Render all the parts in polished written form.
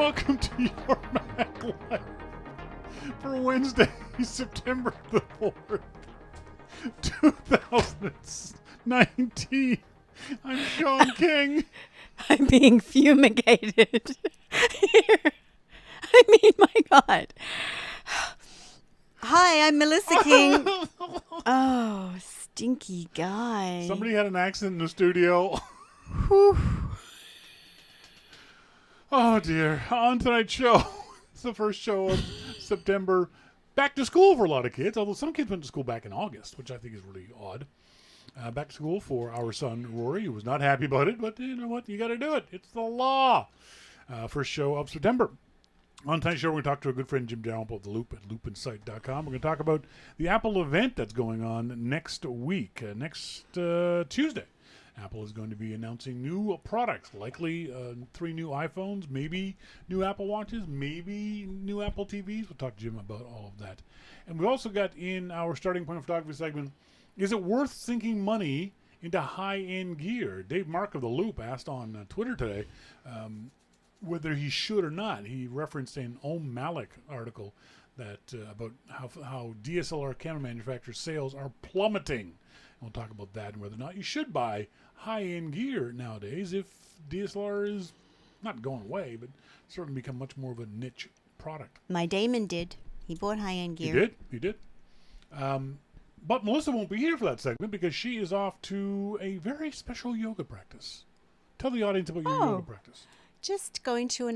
Welcome to your Mac Life for Wednesday, September the 4th, 2019. I'm Shawn King. I'm being fumigated. I mean, my God. Hi, I'm Melissa King. Oh, stinky guy. Somebody had an accident in the studio. Whew. Oh, dear. On tonight's show, it's the first show of September. Back to school for a lot of kids, although some kids went to school back in August, which I think is really odd. Back to school for our son, Rory, who was not happy about it, but you know what? You got to do it. It's the law. First show of September. On tonight's show, we're going to talk to a good friend, Jim Dalrymple of The Loop at loopinsight.com. We're going to talk about the Apple event that's going on next week, next Tuesday. Apple is going to be announcing new products, likely 3 new iPhones, maybe new Apple Watches, maybe new Apple TVs. We'll talk to Jim about all of that. And we also got in our starting point of photography segment, is it worth sinking money into high-end gear? Dave Mark of The Loop asked on Twitter today whether he should or not. He referenced an Malik article that about how DSLR camera manufacturers' sales are plummeting. We'll talk about that and whether or not you should buy high-end gear nowadays if DSLR is not going away, but certainly become much more of a niche product. My Damon did. He bought high-end gear. He did. But Melissa won't be here for that segment because she is off to a very special yoga practice. Tell the audience about your yoga practice. Just going to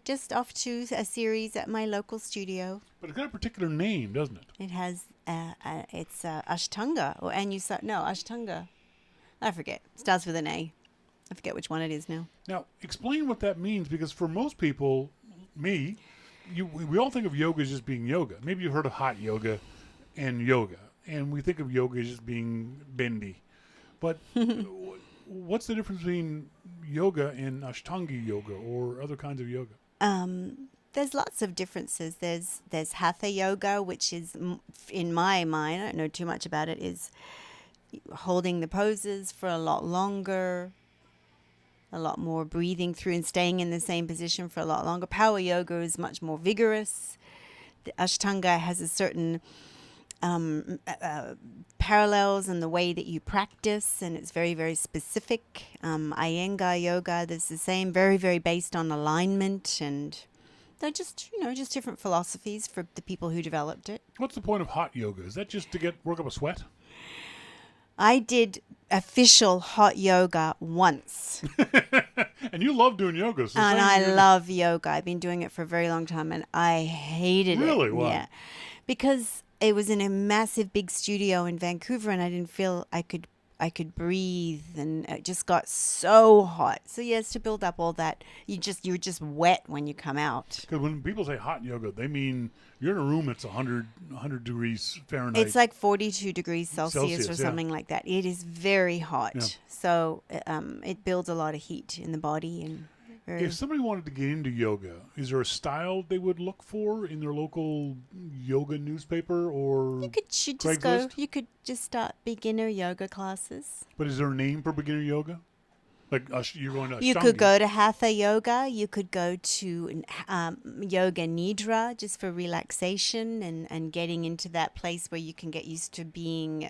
just off to a series at my local studio. But it's got a particular name, doesn't it? It has, it's Ashtanga, Ashtanga. I forget. Starts with an A. I forget which one it is now. Now, explain what that means, because for most people, we all think of yoga as just being yoga. Maybe you've heard of hot yoga and we think of yoga as just being bendy. But what's the difference between yoga and Ashtanga yoga or other kinds of yoga? There's lots of differences. There's Hatha yoga, which is, in my mind, I don't know too much about it, is holding the poses for a lot longer, a lot more breathing through and staying in the same position for a lot longer. Power yoga is much more vigorous. The Ashtanga has a certain parallels in the way that you practice, and it's very, very specific. Iyengar yoga, there's the same, very, very based on alignment, and they're just different philosophies for the people who developed it. What's the point of hot yoga? Is that just to work up a sweat? I did official hot yoga once. And you love doing yoga. So and I love yoga. I've been doing it for a very long time, and I hated it. Really? Why? Yeah. Because it was in a massive big studio in Vancouver, and I didn't feel I could breathe, and it just got so hot. So yes, to build up all that, you're just wet when you come out. Because when people say hot yoga, they mean you're in a room that's 100 degrees Fahrenheit. It's like 42 degrees Celsius or something like that. It is very hot. Yeah. So it builds a lot of heat in the body. And if somebody wanted to get into yoga, is there a style they would look for in their local yoga newspaper or You could just start beginner yoga classes. But is there a name for beginner yoga? Like you're going to Ashtanga. You could go to Hatha yoga. You could go to yoga nidra just for relaxation and getting into that place where you can get used to being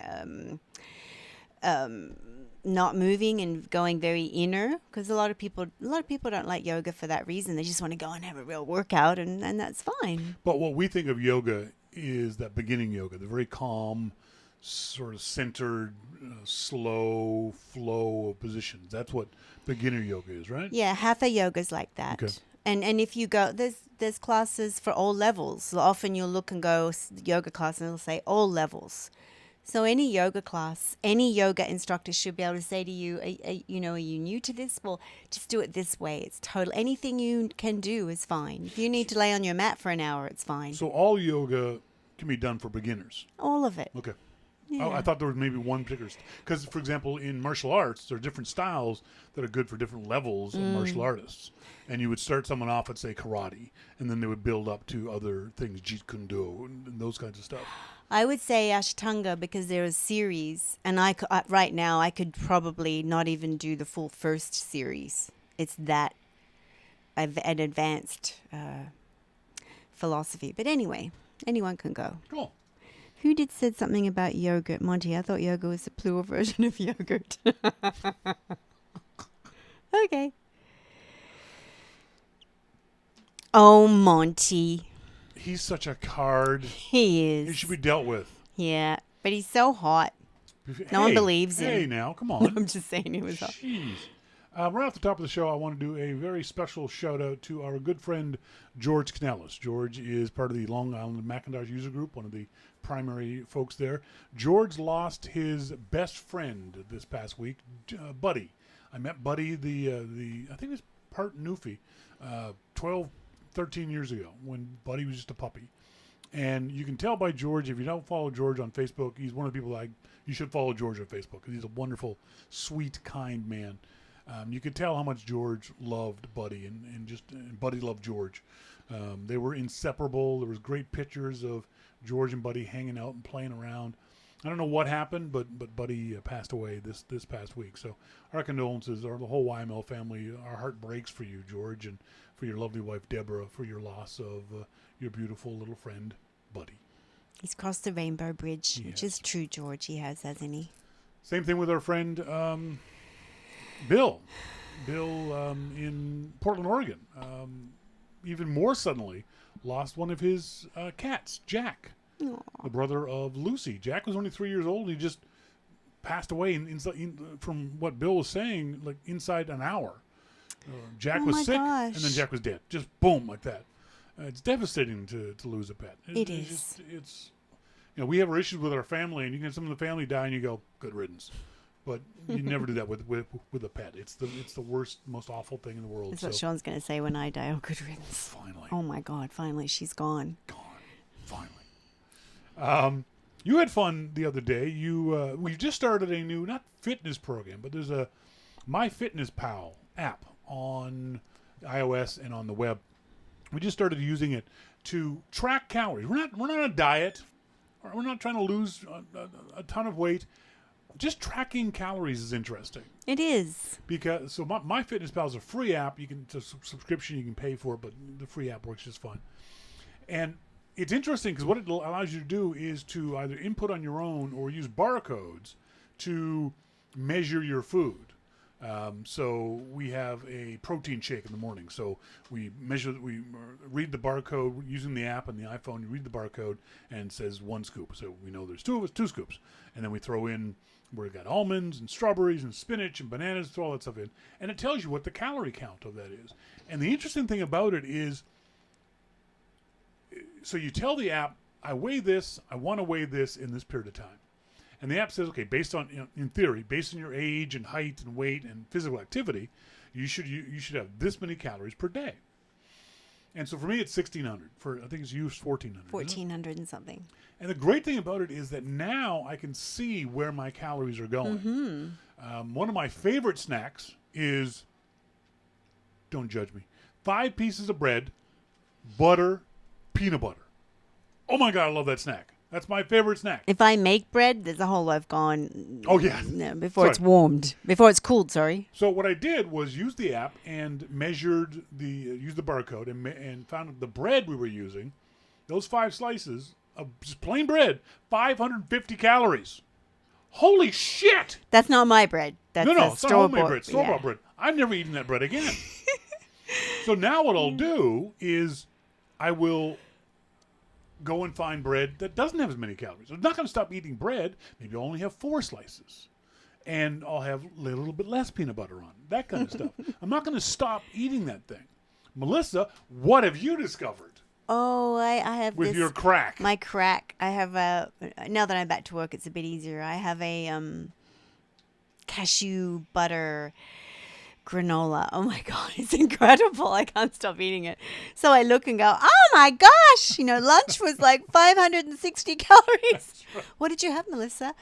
not moving and going very inner, because a lot of people don't like yoga for that reason. They just want to go and have a real workout, and that's fine. But what we think of yoga is that beginning yoga, the very calm, sort of centered, slow flow of positions. That's what beginner yoga is, right? Yeah, Hatha yoga is like that. Okay. And if you go, there's classes for all levels. So often you'll look and go yoga class, and it'll say all levels. So any yoga class, any yoga instructor should be able to say to you, are you new to this? Well, just do it this way. It's total. Anything you can do is fine. If you need to lay on your mat for an hour, it's fine. So all yoga can be done for beginners? All of it. Okay. Yeah. Oh, I thought there was maybe one particular... Because, for example, in martial arts, there are different styles that are good for different levels of martial artists. And you would start someone off at, say, karate, and then they would build up to other things, Jeet Kune Do, and those kinds of stuff. I would say Ashtanga because there is series, and right now I could probably not even do the full first series. It's that an advanced philosophy. But anyway, anyone can go. Cool. Who said something about yogurt? Monty, I thought yogurt was the plural version of yogurt. Okay. Oh, Monty. He's such a card. He is. He should be dealt with. Yeah, but he's so hot. No one believes him. Hey, now, come on. I'm just saying he was hot. Jeez. Right off the top of the show, I want to do a very special shout-out to our good friend, George Canellis. George is part of the Long Island Macintosh user group, one of the primary folks there. George lost his best friend this past week, Buddy. I met Buddy, I think it was part Newfie, 12, 13 years ago when Buddy was just a puppy. And you can tell by George, if you don't follow George on Facebook, he's one of the people you should follow George on Facebook because he's a wonderful, sweet, kind man. You could tell how much George loved Buddy and Buddy loved George. They were inseparable. There was great pictures of George and Buddy hanging out and playing around. I don't know what happened, but Buddy passed away this past week. So our condolences, the whole YML family. Our heart breaks for you, George, and for your lovely wife, Deborah, for your loss of your beautiful little friend, Buddy. He's crossed the rainbow bridge, which is true, George. He hasn't he? Same thing with our friend Bill. Bill in Portland, Oregon. Even more suddenly, lost one of his cats, Jack. Aww. The brother of Lucy. Jack was only 3 years old. He just passed away from what Bill was saying, like inside an hour. Jack was sick, and then Jack was dead. Just boom, like that. It's devastating to lose a pet. It is. It's we have our issues with our family, and you can have some of the family die, and you go, good riddance. But you never do that with a pet. It's the worst, most awful thing in the world. That's what Shawn's going to say when I die. Oh, good riddance. Finally. Oh, my God. Finally, she's gone. Gone. Finally. You had fun the other day. We just started a new, not fitness program, but there's a MyFitnessPal app on iOS and on the web. We just started using it to track calories. We're not on a diet. We're not trying to lose a ton of weight. Just tracking calories is interesting. It is. Because MyFitnessPal is a free app. It's a subscription. You can pay for it, but the free app works just fine. And it's interesting because what it allows you to do is to either input on your own or use barcodes to measure your food. So we have a protein shake in the morning. So we read the barcode using the app on the iPhone. You read the barcode and it says 1 scoop. So we know there's 2 scoops. And then we throw in, we've got almonds and strawberries and spinach and bananas, throw all that stuff in. And it tells you what the calorie count of that is. And the interesting thing about it is, so you tell the app, I weigh this, I want to weigh this in this period of time. And the app says, okay, based on, in theory, based on your age and height and weight and physical activity, you should have this many calories per day. And so for me, it's 1,600. I think it's used 1,400. 1,400 and something. And the great thing about it is that now I can see where my calories are going. Mm-hmm. One of my favorite snacks is, don't judge me, 5 pieces of bread, butter, peanut butter. Oh my God, I love that snack. That's my favorite snack. If I make bread, there's a whole loaf gone. Oh, yeah. No, before it's warmed. Before it's cooled, sorry. So what I did was use the app and measured used the barcode and found the bread we were using, those 5 slices of just plain bread, 550 calories. Holy shit! That's not my bread. That's no, it's not homemade bread. Store-bought yeah. bread. I've never eaten that bread again. So now what I'll do is I will go and find bread that doesn't have as many calories. I'm not going to stop eating bread. Maybe I'll only have 4 slices. And I'll have a little bit less peanut butter on. That kind of stuff. I'm not going to stop eating that thing. Melissa, what have you discovered? Oh, I have with your crack. My crack. I have now that I'm back to work, it's a bit easier. I have a cashew butter granola. Oh my God, it's incredible. I can't stop eating it. So I look and go, oh my gosh, lunch was like 560 calories. Right. What did you have, Melissa?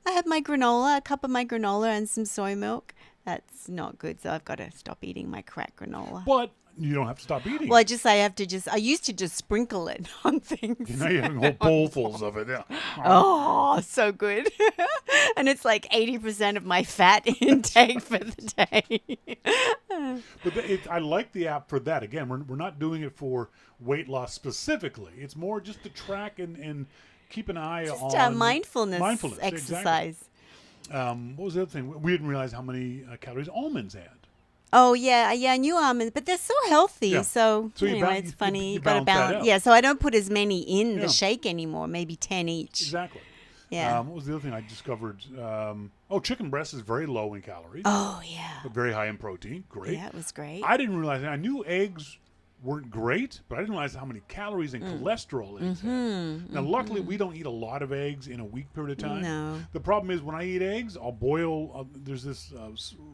I had my granola, a cup of my granola and some soy milk. That's not good. So I've got to stop eating my crack granola. But you don't have to stop eating. Well, I used to just sprinkle it on things. You're having whole bowlfuls of it. Yeah. Oh, so good. and it's like 80% of my fat intake for the day. But I like the app for that. Again, we're not doing it for weight loss specifically. It's more just to track and keep an eye Just on mindfulness exercise. Exactly. What was the other thing? We didn't realize how many calories almonds had. Oh yeah, yeah, new almonds, but they're so healthy. Yeah. So, So anyway, it's funny. you You got to balance that balance. out. Yeah, so I don't put as many in the Yeah. shake anymore. Maybe 10 each. Exactly. Yeah. What was the other thing I discovered? Chicken breast is very low in calories, Oh yeah. but very high in protein. Great. Yeah, it was great. I didn't realize that. I knew eggs weren't great, but I didn't realize how many calories and cholesterol eggs had. Now, luckily, we don't eat a lot of eggs in a week period of time. No. The problem is when I eat eggs, I'll boil. There's this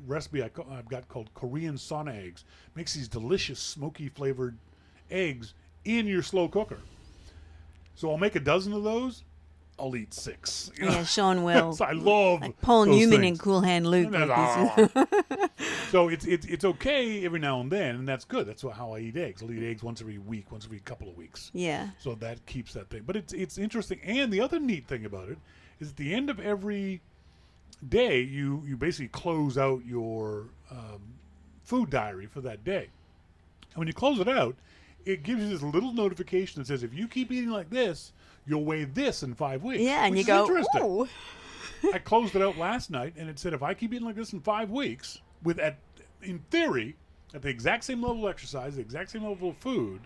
recipe I've got called Korean sauna eggs. Makes these delicious smoky flavored eggs in your slow cooker. So I'll make a dozen of those. I'll eat 6. Yeah, Shawn will. So I love like Paul those Newman things. and Cool Hand Luke. So it's okay every now and then, and that's good. That's how I eat eggs. I'll eat eggs once every week, once every couple of weeks. Yeah. So that keeps that thing. But it's interesting. And the other neat thing about it is at the end of every day, you basically close out your food diary for that day. And when you close it out, it gives you this little notification that says, if you keep eating like this, you'll weigh this in 5 weeks. Yeah, and which you is go, interesting. ooh. I closed it out last night, and it said if I keep eating like this in 5 weeks, in theory, at the exact same level of exercise, the exact same level of food,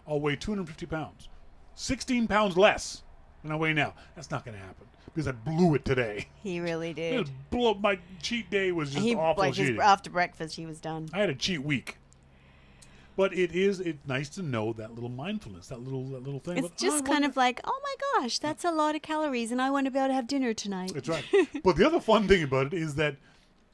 I'll weigh 250 pounds. 16 pounds less than I weigh now. That's not going to happen because I blew it today. He really did. My cheat day was just awful cheating. After breakfast, he was done. I had a cheat week. But it's nice to know that little mindfulness, that little thing. It's just kind of like, oh my gosh, that's a lot of calories, and I want to be able to have dinner tonight. That's right. But the other fun thing about it is that,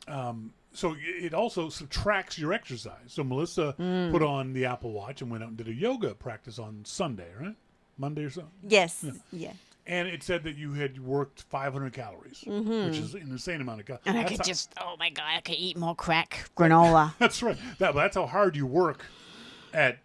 so it also subtracts your exercise. So Melissa put on the Apple Watch and went out and did a yoga practice on Sunday, right? Monday or something? Yes. Yeah. And it said that you had worked 500 calories, which is an insane amount of calories. And oh my God, I could eat more crack granola. That's right. That's how hard you work at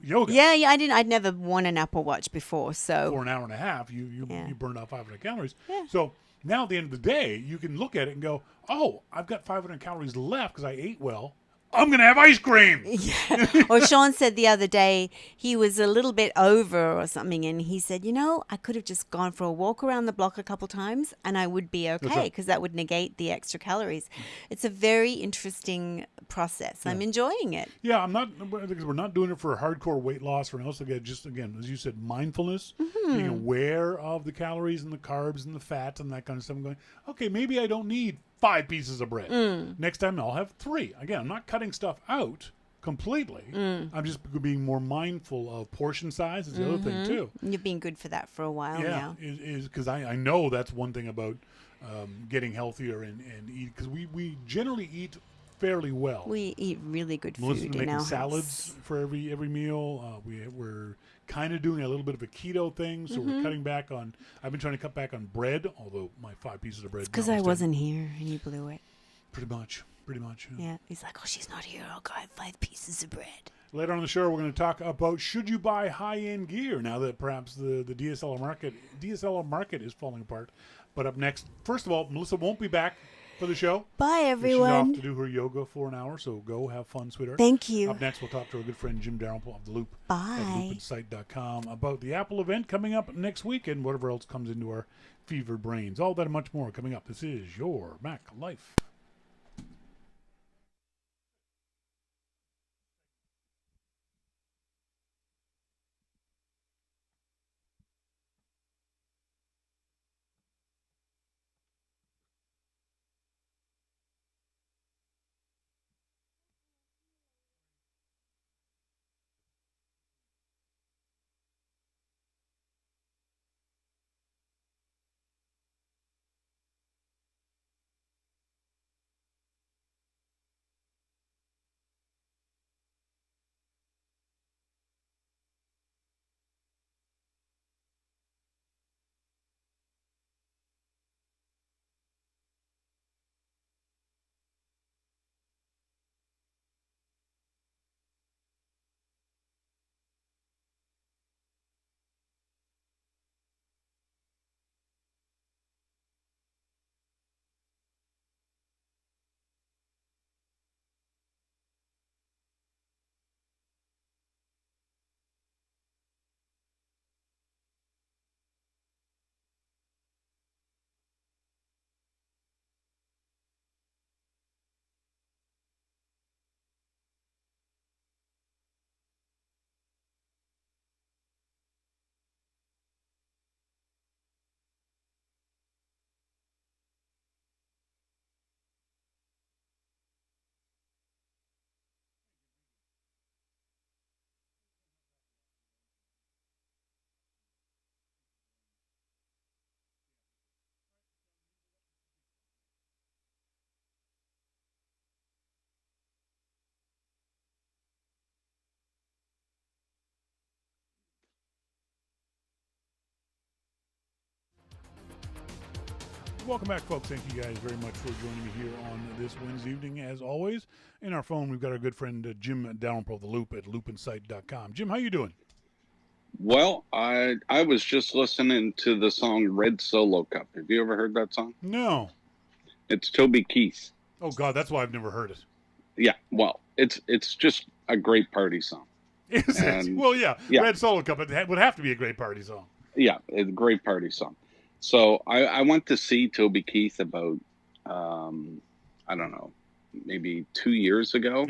yoga. Yeah, I'd never worn an Apple Watch before, so for an hour and a half, you burned out 500 calories. Yeah. So now at the end of the day, you can look at it and go, oh, I've got 500 calories left because I ate well. I'm going to have ice cream. Yeah. Or Shawn said the other day he was a little bit over or something, and he said, I could have just gone for a walk around the block a couple times and I would be okay because that would negate the extra calories. It's a very interesting process. Yeah. I'm enjoying it. Yeah, because we're not doing it for hardcore weight loss or else. Again, as you said, mindfulness, being aware of the calories and the carbs and the fats and that kind of stuff. I'm going, okay, maybe I don't need 5 pieces of bread. Next time I'll have 3. Again, I'm not cutting stuff out completely. I'm just being more mindful of portion size. Is the other thing too. You've been good for that for a while now. Yeah, is because I know that's one thing about getting healthier and eat, because we generally eat fairly well. We eat really good food Melissa's in making our salads house. for every meal. We're kind of doing a little bit of a keto thing, so we're cutting back on. I've been trying to cut back on bread, although my 5 pieces of bread. Because I wasn't here and you blew it. Pretty much. Yeah. He's like, oh, she's not here. I'll go have 5 pieces of bread. Later on the show, we're going to talk about should you buy high-end gear now that perhaps the DSLR market is falling apart. But up next, first of all, Melissa won't be back for the show. Bye, everyone. She's off to do her yoga for an hour, so go have fun, sweetheart. Thank you. Up next, we'll talk to our good friend Jim Dalrymple of The Loop. Bye. At loopinsight.com about the Apple event coming up next week and whatever else comes into our fevered brains. All that and much more coming up. This is Your Mac Life. Welcome back, folks. Thank you guys very much for joining me here on this Wednesday evening. As always, in our phone, we've got our good friend Jim Dalrymple of The Loop at loopinsight.com. Jim, how you doing? Well, I was just listening to the song Red Solo Cup. Have you ever heard that song? No. It's Toby Keith. Oh, God, that's why I've never heard it. Yeah, well, it's just a great party song. Is it? Well, yeah. Red Solo Cup would have to be a great party song. Yeah, it's a great party song. So I went to see Toby Keith about, I don't know, maybe 2 years ago.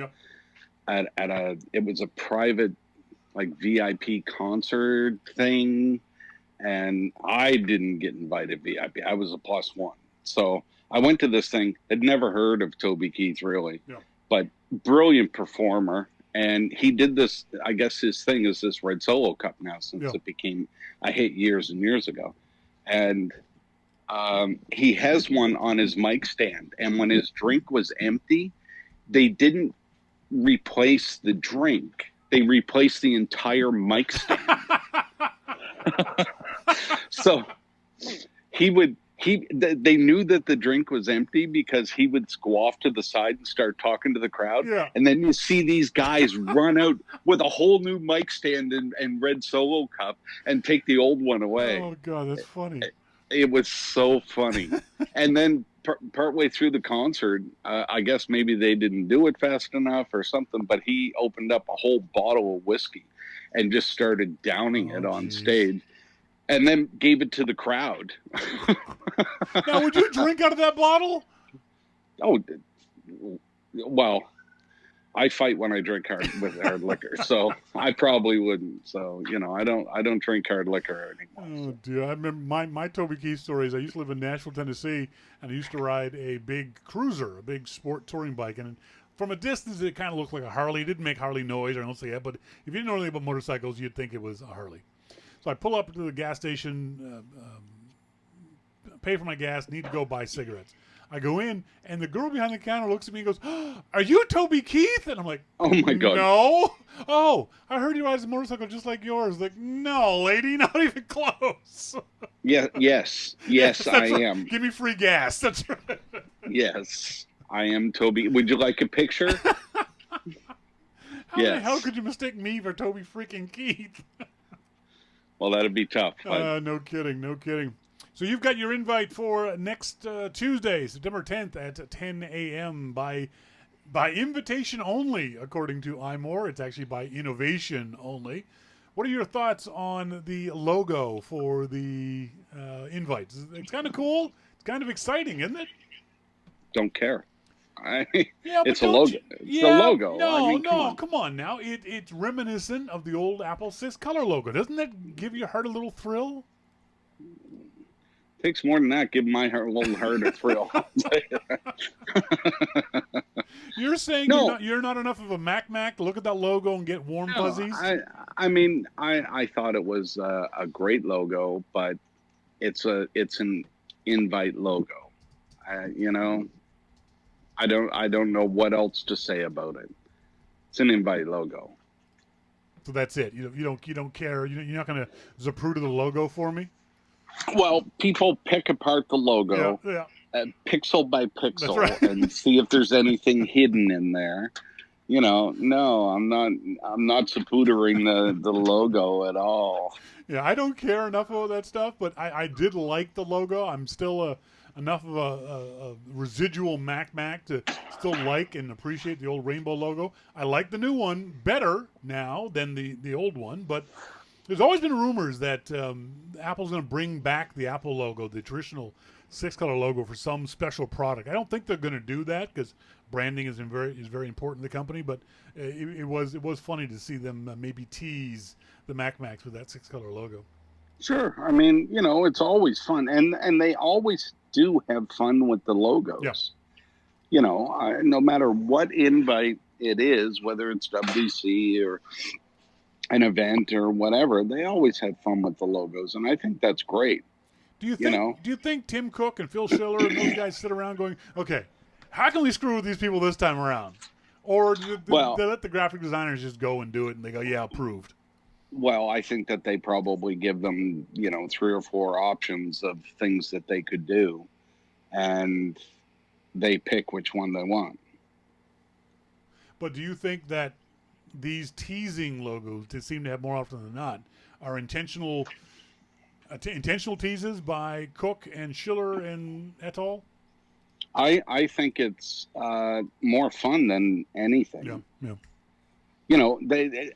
Yep. It was a private, like, VIP concert thing, and I didn't get invited VIP. I was a +1. So I went to this thing. Had never heard of Toby Keith, really. Yeah. But brilliant performer. And he did this, I guess his thing is this Red Solo Cup now, since it became a hit years and years ago. And he has one on his mic stand. And when his drink was empty, they didn't replace the drink. They replaced the entire mic stand. So they knew that the drink was empty because he would go off to the side and start talking to the crowd. Yeah. And then you see these guys run out with a whole new mic stand and Red Solo Cup and take the old one away. Oh, God, that's funny. It was so funny. And then partway through the concert, I guess maybe they didn't do it fast enough or something, but he opened up a whole bottle of whiskey and just started downing it on stage. And then gave it to the crowd. Now, would you drink out of that bottle? Oh, well, I fight when I drink hard liquor, so I probably wouldn't. So I don't drink hard liquor anymore. Oh dear! I remember my Toby Keith stories. I used to live in Nashville, Tennessee, and I used to ride a big cruiser, a big sport touring bike, and from a distance, it kind of looked like a Harley. It didn't make Harley noise, or I don't say that, but if you didn't know anything about motorcycles, you'd think it was a Harley. So I pull up to the gas station, pay for my gas, need to go buy cigarettes. I go in, and the girl behind the counter looks at me and goes, "Oh, are you Toby Keith?" And I'm like, "Oh, my God. No. Oh, I heard you rides a motorcycle just like yours." Like, "No, lady, not even close." Yeah, yes, I right. am. Give me free gas. That's right. Yes, I am Toby. Would you like a picture? How the hell could you mistake me for Toby freaking Keith? Well, that'd be tough. No kidding. So you've got your invite for next Tuesday, September 10th at 10 a.m. by invitation only, according to iMore. It's actually by innovation only. What are your thoughts on the logo for the invite? It's kind of cool. It's kind of exciting, isn't it? Don't care. Yeah, it's a logo. It's a logo. No, come on now. It's reminiscent of the old Apple 6 color logo. Doesn't that give your heart a little thrill? Takes more than that. Give my little heart a thrill. You're saying you're not enough of a Mac to look at that logo and get warm fuzzies? I mean, I thought it was a great logo, but it's an invite logo. I don't know what else to say about it. It's an invite logo. So that's it. You don't care. You're not going to Zapruder the logo for me. Well, people pick apart the logo, pixel by pixel, right. and see if there's anything hidden in there. No, I'm not Zaprudering the logo at all. Yeah, I don't care enough about that stuff, but I did like the logo. I'm still enough of a residual Mac to still like and appreciate the old rainbow logo. I like the new one better now than the old one, but there's always been rumors that Apple's going to bring back the Apple logo, the traditional 6-color logo, for some special product. I don't think they're going to do that because branding is very important to the company. But it was funny to see them maybe tease the Macs with that 6-color logo. Sure, I mean it's always fun, and they always do have fun with the logos. Yeah. No matter what invite it is, whether it's WC or an event or whatever, they always have fun with the logos, and I think that's great. Do you think Tim Cook and Phil Schiller and those guys sit around going, okay, how can we screw with these people this time around? Or do they let the graphic designers just go and do it, and they go, yeah, approved? Well, I think that they probably give them 3 or 4 options of things that they could do, and they pick which one they want. But do you think that these teasing logos, that seem to have more often than not, are intentional teases by Cook and Schiller and et al.? I think it's more fun than anything. Yeah, yeah. You know,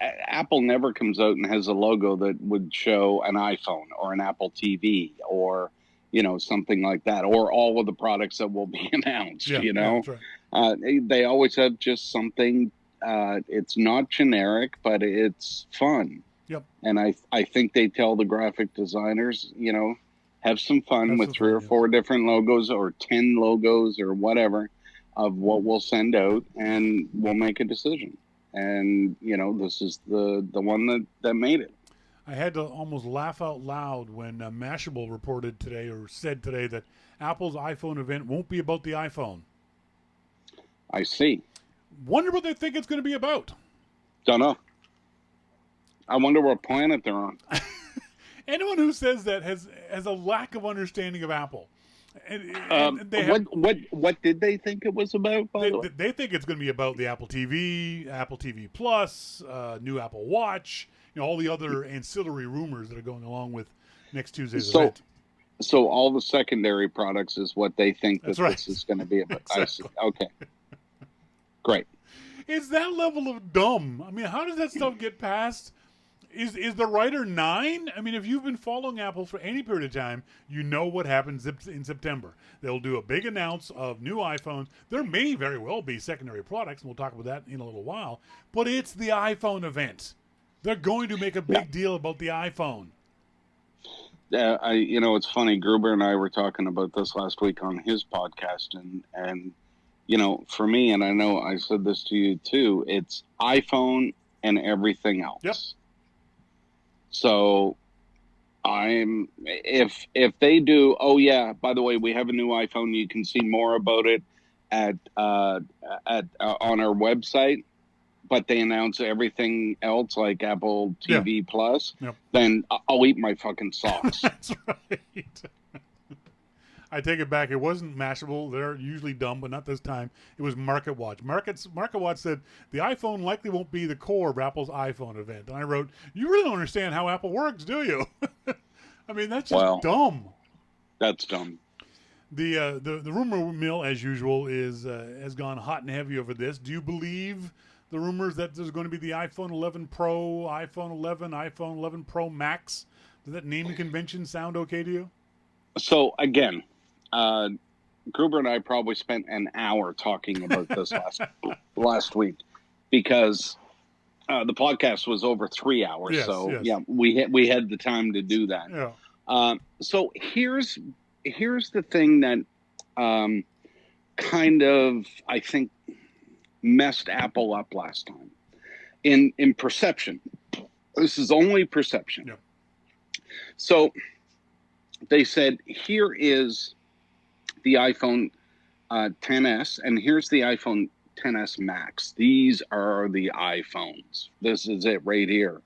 Apple never comes out and has a logo that would show an iPhone or an Apple TV or, you know, something like that, or all of the products that will be announced. Yeah, you know, yeah, that's right. They always have just something. It's not generic, but it's fun. Yep. And I think they tell the graphic designers, you know, have some fun with three or four different logos or 10 logos or whatever of what we'll send out, and we'll make a decision. And, you know, this is the one that made it. I had to almost laugh out loud when Mashable reported today, or said today, that Apple's iPhone event won't be about the iPhone. I see. Wonder what they think it's going to be about. Don't know. I wonder what planet they're on. Anyone who says that has a lack of understanding of Apple. And they have, what did they think it was about? They think it's going to be about the Apple TV, Apple TV Plus, new Apple Watch, you know, all the other ancillary rumors that are going along with next Tuesday's event. So all the secondary products is what they think that right. This is going to be about. Exactly. I see. Okay. Great. It's that level of dumb. I mean, how does that stuff get past? Is the writer 9? I mean, if you've been following Apple for any period of time, you know what happens in September. They'll do a big announce of new iPhones. There may very well be secondary products, and we'll talk about that in a little while. But it's the iPhone event. They're going to make a big deal about the iPhone. You know, it's funny. Gruber and I were talking about this last week on his podcast, and you know, for me, and I know I said this to you too, it's iPhone and everything else. Yep. So if they do, oh yeah, by the way, we have a new iPhone. You can see more about it at on our website, but they announce everything else like Apple TV Plus. Yep. Then I'll eat my fucking socks. That's right. I take it back. It wasn't Mashable. They're usually dumb, but not this time. It was MarketWatch. MarketWatch said the iPhone likely won't be the core of Apple's iPhone event. And I wrote, you really don't understand how Apple works, do you? I mean, that's just dumb. That's dumb. The rumor mill, as usual, has gone hot and heavy over this. Do you believe the rumors that there's going to be the iPhone 11 Pro, iPhone 11, iPhone 11 Pro Max? Does that naming convention sound okay to you? So, again, Gruber and I probably spent an hour talking about this last week, because the podcast was over 3 hours. Yes, so yes. yeah, we had the time to do that. Yeah. So here's the thing that kind of, I think, messed Apple up last time in perception. This is only perception. Yeah. So they said, here is the iPhone XS, and here's the iPhone XS Max. These are the iPhones. This is it right here.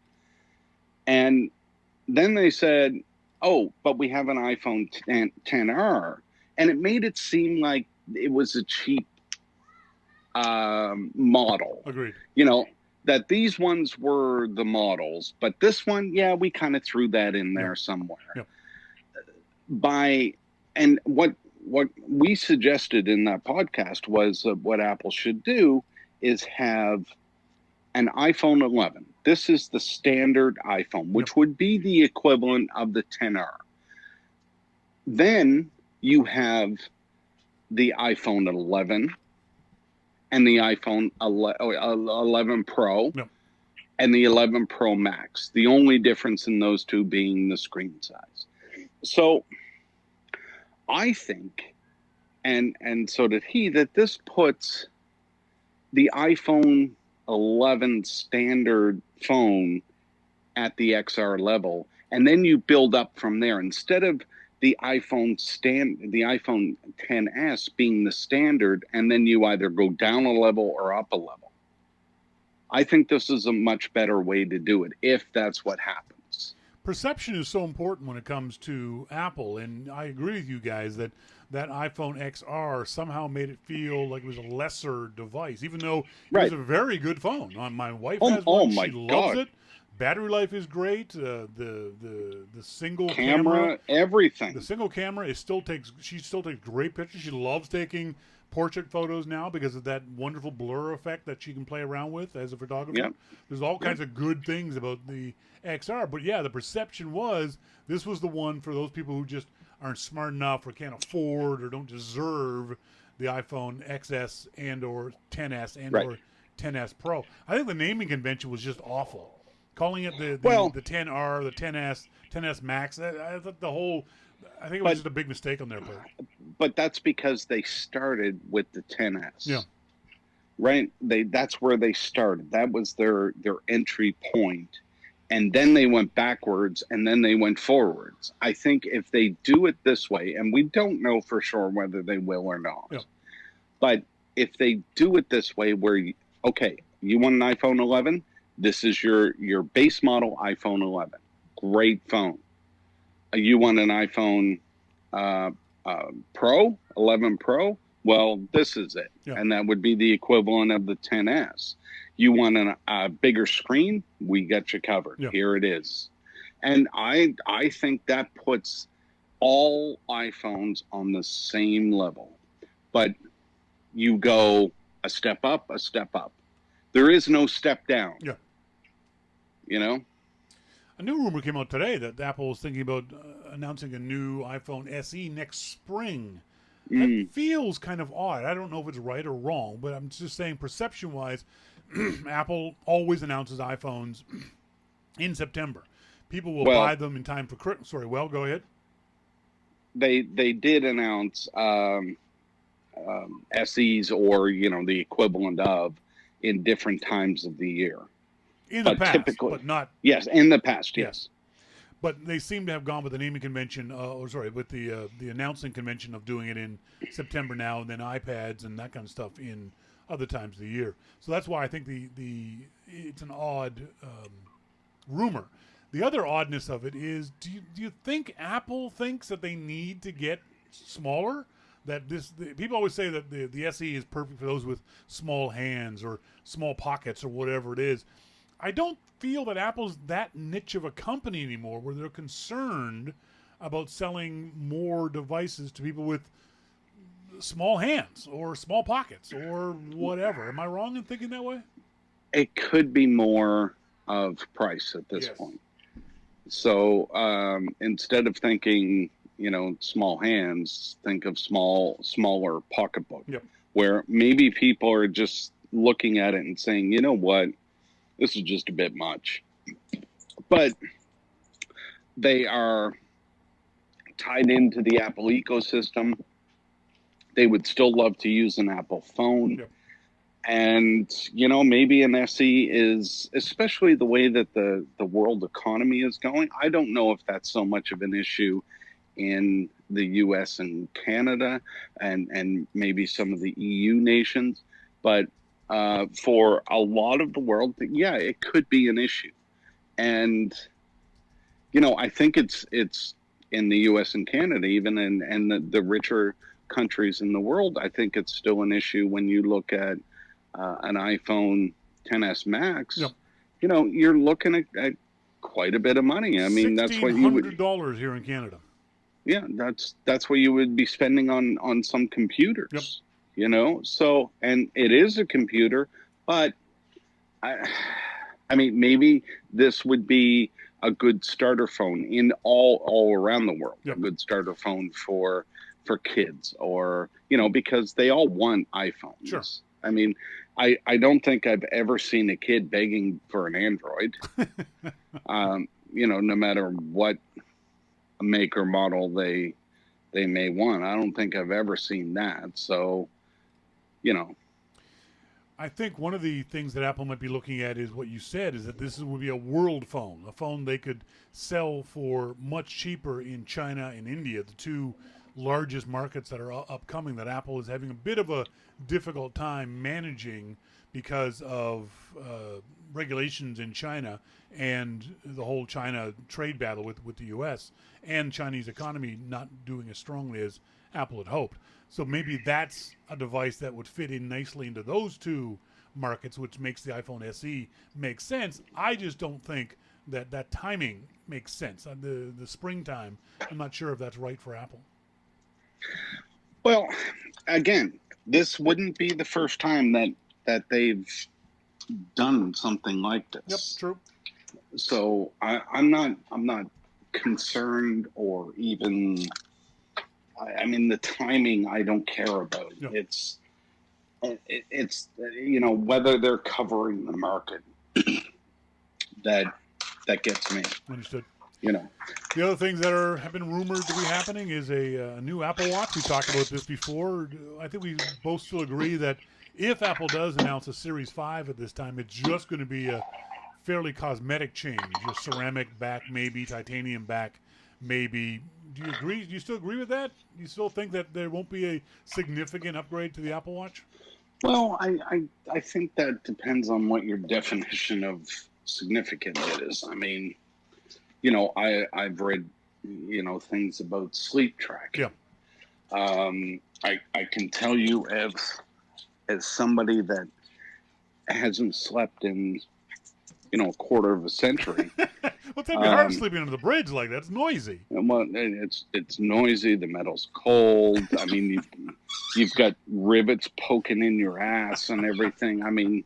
And then they said, oh, but we have an iPhone XR. And it made it seem like it was a cheap model. Agreed. You know, that these ones were the models, but this one, yeah, we kind of threw that in there somewhere. Yep. And what we suggested in that podcast was what Apple should do is have an iPhone 11. This is the standard iPhone, which would be the equivalent of the XR. Then you have the iPhone 11 and the iPhone 11 Pro and the 11 Pro Max. The only difference in those two being the screen size. So I think, and so did he, that this puts the iPhone 11 standard phone at the XR level, and then you build up from there. Instead of the iPhone XS being the standard, and then you either go down a level or up a level. I think this is a much better way to do it if that's what happens. perception is so important when it comes to Apple, and I agree with you guys that iPhone XR somehow made it feel like it was a lesser device, even though it was a very good phone. My wife has one; she loves it. Battery life is great. The single camera, everything. The single camera she still takes great pictures. She loves taking portrait photos now because of that wonderful blur effect that she can play around with as a photographer. Yep. There's all kinds of good things about the XR, but yeah, the perception was this was the one for those people who just aren't smart enough or can't afford or don't deserve the iPhone XS and or 10s and or 10s Pro. I think the naming convention was just awful. Calling it the 10R, the 10s Max. I think it was just a big mistake on their part. But that's because they started with the 10s. Yeah. Right? That's where they started. That was their entry point. And then they went backwards and then they went forwards. I think if they do it this way, and we don't know for sure whether they will or not, but if they do it this way where, you want an iPhone 11? This is your base model iPhone 11. Great phone. You want an iPhone Pro, 11 Pro? Well, this is it. Yeah. And that would be the equivalent of the 10s. You want a bigger screen? We got you covered. Yeah. Here it is. And I think that puts all iPhones on the same level. But you go a step up, a step up. There is no step down. Yeah. You know? A new rumor came out today that Apple is thinking about announcing a new iPhone SE next spring. That feels kind of odd. I don't know if it's right or wrong, but I'm just saying perception-wise, Apple always announces iPhones in September. People will buy them in time for Christmas. Sorry, go ahead. They did announce SEs or, the equivalent of in different times of the year. In the past, but not... Yes, in the past, yes. But they seem to have gone with the naming convention, with the announcing convention of doing it in September now, and then iPads and that kind of stuff in other times of the year. So that's why I think it's an odd rumor. The other oddness of it is, do you think Apple thinks that they need to get smaller? That people always say that the SE is perfect for those with small hands or small pockets or whatever it is. I don't feel that Apple's that niche of a company anymore where they're concerned about selling more devices to people with small hands or small pockets or whatever. Am I wrong in thinking that way? It could be more of price at this point. So instead of thinking, small hands, think of smaller pocketbook, where maybe people are just looking at it and saying, you know what? This is just a bit much. But they are tied into the Apple ecosystem. They would still love to use an Apple phone. Yep. And, maybe an SE is, especially the way that the world economy is going, I don't know if that's so much of an issue in the US and Canada and maybe some of the EU nations. But for a lot of the world, it could be an issue. And, I think it's in the US and Canada, even and the richer countries in the world, I think it's still an issue when you look at an iPhone XS Max. Yep. You're looking at quite a bit of money. I mean, that's what you would $1,600 here in Canada. Yeah, that's what you would be spending on some computers. Yep. So, and it is a computer, but I mean, maybe this would be a good starter phone in all around the world. Yep. A good starter phone for kids or, because they all want iPhones. Sure. I mean, I don't think I've ever seen a kid begging for an Android, no matter what make or model they may want. I don't think I've ever seen that. So, I think one of the things that Apple might be looking at is what you said, is that this would be a world phone, a phone they could sell for much cheaper in China and India, the two largest markets that are upcoming that Apple is having a bit of a difficult time managing because of regulations in China and the whole China trade battle with the U.S. and Chinese economy not doing as strongly as Apple had hoped. So maybe that's a device that would fit in nicely into those two markets, which makes the iPhone SE make sense. I just don't think that timing makes sense. The springtime, I'm not sure if that's right for Apple. Well, again, this wouldn't be the first time that they've done something like this. Yep, true. So I'm not concerned or even. I mean, the timing I don't care about. Yep. It's whether they're covering the market that gets me. Understood. The other things that have been rumored to be happening is a new Apple Watch. We talked about this before. I think we both still agree that if Apple does announce a Series 5 at this time, it's just going to be a fairly cosmetic change. Just ceramic back, maybe titanium back, maybe. Do you agree? Do you still agree with that? Do you still think that there won't be a significant upgrade to the Apple Watch? Well, I think that depends on what your definition of significant is. I mean, I've read, things about sleep tracking. Yeah. I can tell you as somebody that hasn't slept in, a quarter of a century. Well, it'd be hard sleeping under the bridge like that. It's noisy. Well, it's noisy. The metal's cold. I mean, you've got rivets poking in your ass and everything. I mean,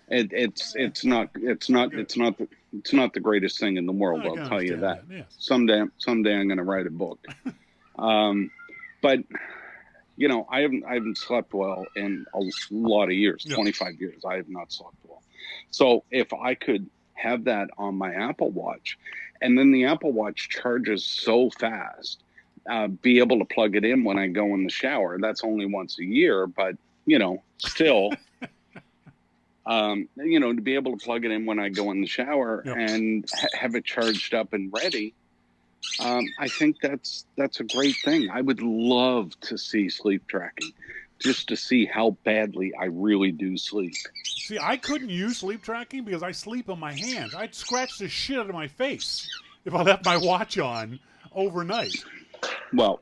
it's not the greatest thing in the world. I'll tell you that. Yes. Someday I'm going to write a book. But I haven't slept well in a lot of years. Yeah. 25 years. I have not slept well. So if I could have that on my Apple Watch, and then the Apple Watch charges so fast, be able to plug it in when I go in the shower. That's only once a year, but still, to be able to plug it in when I go in the shower. Yep. And have it charged up and ready. I think that's a great thing. I would love to see sleep tracking, just to see how badly I really do sleep. See, I couldn't use sleep tracking because I sleep on my hands. I'd scratch the shit out of my face if I left my watch on overnight. Well,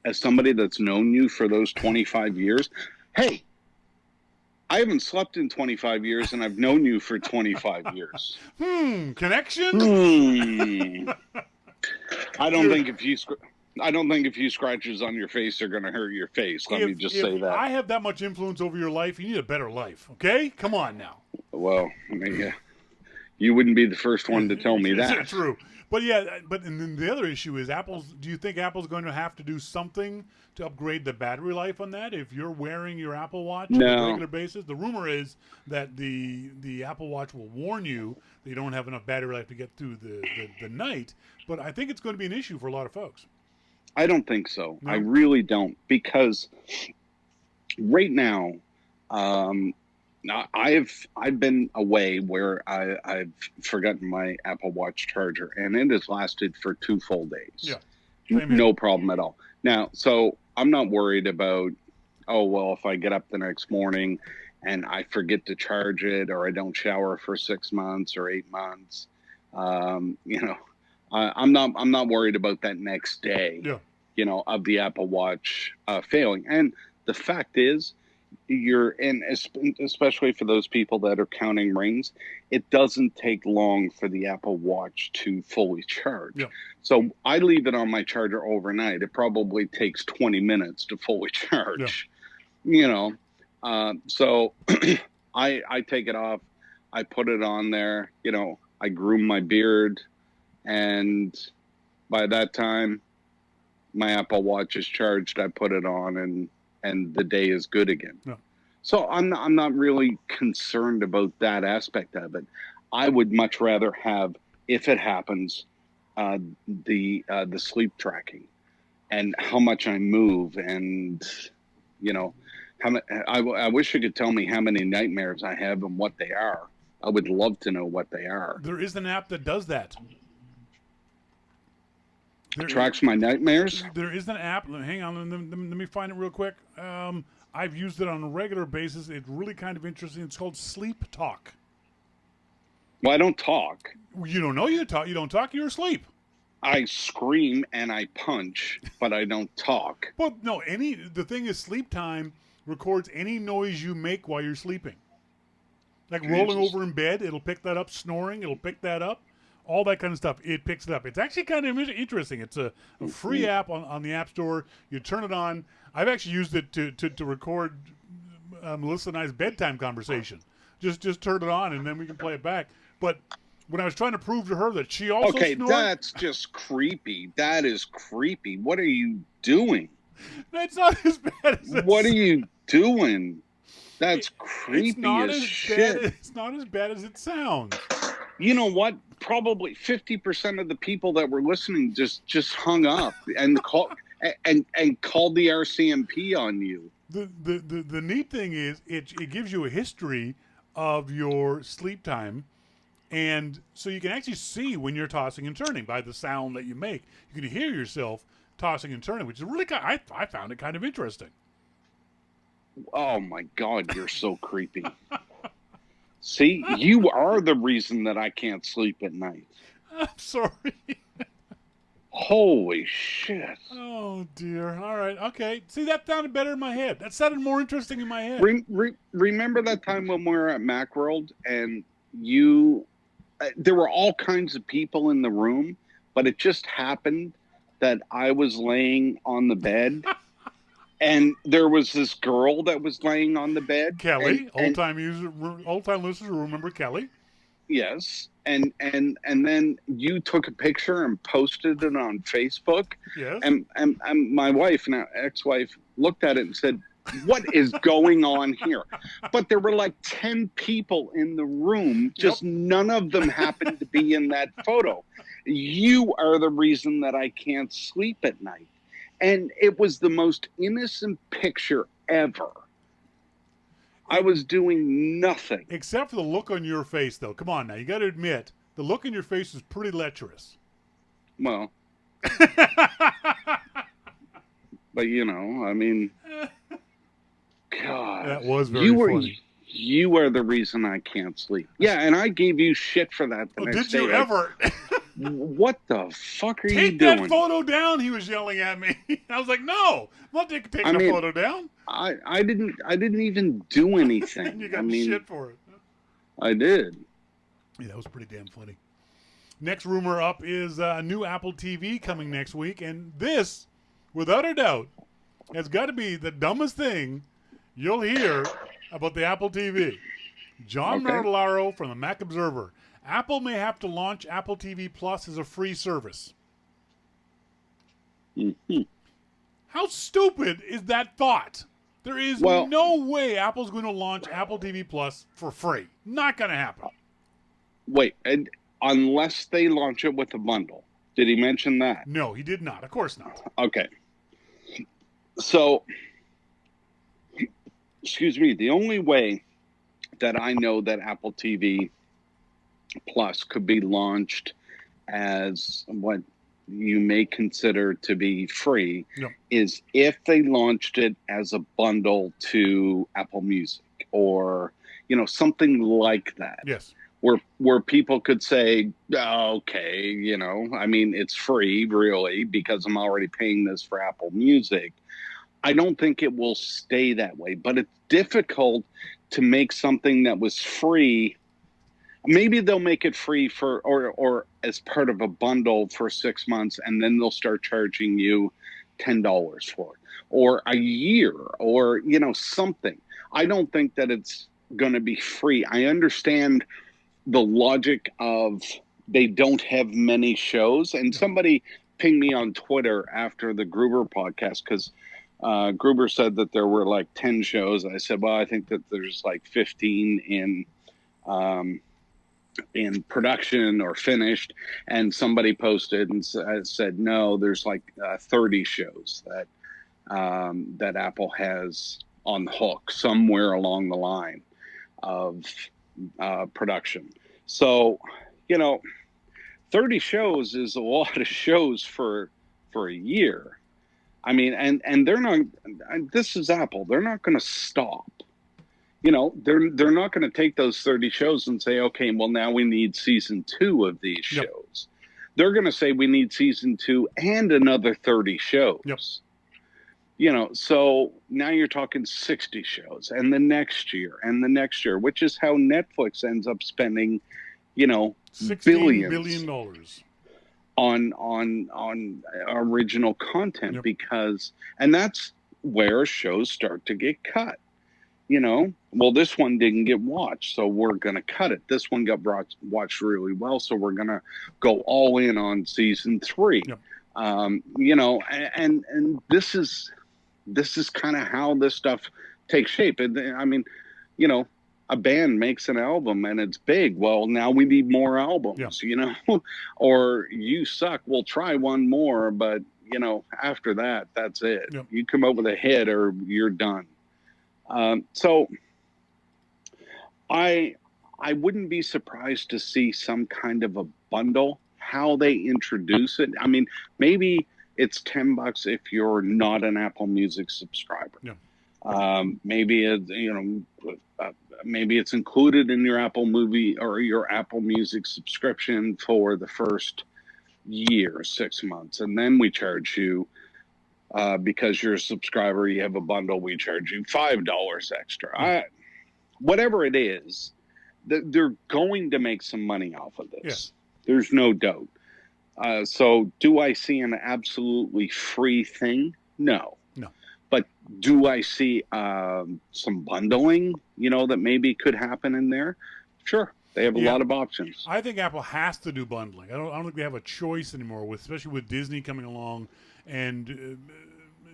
as somebody that's known you for those 25 years, hey, I haven't slept in 25 years, and I've known you for 25 years. Connection? I don't think if you scratches on your face are going to hurt your face. Let me just say that. I have that much influence over your life. You need a better life, okay? Come on now. Well, I mean, you wouldn't be the first one to tell me that. True. But and then the other issue is do you think Apple's going to have to do something to upgrade the battery life on that if you're wearing your Apple Watch on a regular basis? The rumor is that the Apple Watch will warn you that you don't have enough battery life to get through the night, but I think it's going to be an issue for a lot of folks. I don't think so. No? I really don't, because right now, I've been away where I've forgotten my Apple Watch charger, and it has lasted for 2 full days. Yeah, no problem at all. Now, so I'm not worried about, if I get up the next morning and I forget to charge it, or I don't shower for 6 months or 8 months, I'm not worried about that next day. Yeah. Of the Apple Watch failing. And the fact is, especially for those people that are counting rings, it doesn't take long for the Apple Watch to fully charge. Yeah. So I leave it on my charger overnight. It probably takes 20 minutes to fully charge. Yeah. So I take it off, I put it on there, I groom my beard, and by that time, my Apple Watch is charged. I put it on, and the day is good again. No. So I'm not really concerned about that aspect of it. I would much rather have, if it happens, the sleep tracking and how much I move, and I wish you could tell me how many nightmares I have and what they are. I would love to know what they are. There is an app that does that. tracks my nightmares. There is an app. Hang on, let me find it real quick. I've used it on a regular basis. It's really kind of interesting. It's called Sleep Talk. Well, I don't talk. You don't know you talk. You don't talk. You're asleep. I scream and I punch, but I don't talk. Well, no. The thing is, Sleep Time records any noise you make while you're sleeping. Like rolling over in bed, it'll pick that up. Snoring, it'll pick that up. All that kind of stuff, it picks it up. It's actually kind of interesting. It's a free app on the App Store. You turn it on. I've actually used it to record Melissa and I's bedtime conversation. Just turn it on, and then we can play it back. But when I was trying to prove to her that she also snored, that's just creepy. That is creepy. What are you doing? That's not as bad as what are you doing? That's creepy as shit. It's not as bad as it sounds. You know what? Probably 50% of the people that were listening just hung up and called the RCMP on you. The neat thing is it gives you a history of your sleep time, and so you can actually see when you're tossing and turning by the sound that you make. You can hear yourself tossing and turning, which is really I found it kind of interesting. Oh my God, you're so creepy. See, you are the reason that I can't sleep at night. I'm sorry. Holy shit. Oh, dear. All right. Okay. See, that sounded better in my head. That sounded more interesting in my head. Remember that time when we were at Macworld and there were all kinds of people in the room, but it just happened that I was laying on the bed. And there was this girl that was laying on the bed. Kelly, old-time listeners will remember Kelly. Yes, and then you took a picture and posted it on Facebook. Yes. And my wife, now ex-wife, looked at it and said, "What is going on here?" But there were like 10 people in the room. Just none of them happened to be in that photo. You are the reason that I can't sleep at night. And it was the most innocent picture ever. I was doing nothing. Except for the look on your face, though. Come on now. You got to admit, the look on your face is pretty lecherous. Well. But, I mean, God. That was very funny. You are the reason I can't sleep. Yeah, and I gave you shit for that the next day. Did you ever? What the fuck are you doing? Take that photo down, he was yelling at me. I was like, no, I'm not taking a photo down. I didn't even do anything. And you got shit for it. I did. Yeah, that was pretty damn funny. Next rumor up is a new Apple TV coming next week, and this, without a doubt, has got to be the dumbest thing you'll hear about the Apple TV. John Martellaro from the Mac Observer. Apple may have to launch Apple TV Plus as a free service. Mm-hmm. How stupid is that thought? There is no way Apple's going to launch Apple TV Plus for free. Not going to happen. Wait, unless they launch it with a bundle. Did he mention that? No, he did not. Of course not. Okay. So, excuse me, the only way that I know that Apple TV Plus could be launched as what you may consider to be free is if they launched it as a bundle to Apple Music or something like that. Yes. Where people could say, okay, I mean, it's free really because I'm already paying this for Apple Music. I don't think it will stay that way, but it's difficult to make something that was free. Maybe they'll make it free for or as part of a bundle for 6 months, and then they'll start charging you $10 for it, or a year, or something. I don't think that it's going to be free. I understand the logic of they don't have many shows, and somebody pinged me on Twitter after the Gruber podcast because Gruber said that there were like 10 shows. I said, well, I think that there's like 15 in production or finished, and somebody posted and said no, there's like 30 shows that Apple has on the hook somewhere along the line of production. So 30 shows is a lot of shows for for a year. I mean, and they're not. This is Apple. They're not going to stop. You know, they're not going to take those 30 shows and say, okay, well, now we need season 2 of these shows. They're going to say we need season 2 and another 30 shows. Yep. You know, so now you're talking 60 shows, and the next year, which is how Netflix ends up spending, you know, $16 billion on original content, because, and that's where shows start to get cut. You know, well, this one didn't get watched, so we're going to cut it. This one got watched really well, so we're going to go all in on season 3. Yep. You know, and this is kind of how this stuff takes shape. And I mean, you know, a band makes an album and it's big. Well, now we need more albums, you know, or you suck. We'll try one more, but you know, after that, that's it. Yep. You come up with a hit or you're done. So I wouldn't be surprised to see some kind of a bundle, how they introduce it. I mean, maybe it's $10 if you're not an Apple Music subscriber. Yeah. Maybe it's, you know, maybe it's included in your Apple Movie or your Apple Music subscription for the first year, 6 months, and then we charge you. Because you're a subscriber, you have a bundle, we charge you $5 extra. Whatever it is, they're going to make some money off of this. Yes. There's no doubt. So do I see an absolutely free thing? No. But do I see some bundling, you know, that maybe could happen in there? Sure. They have a lot of options. I think Apple has to do bundling. I don't think they have a choice anymore, especially with Disney coming along and,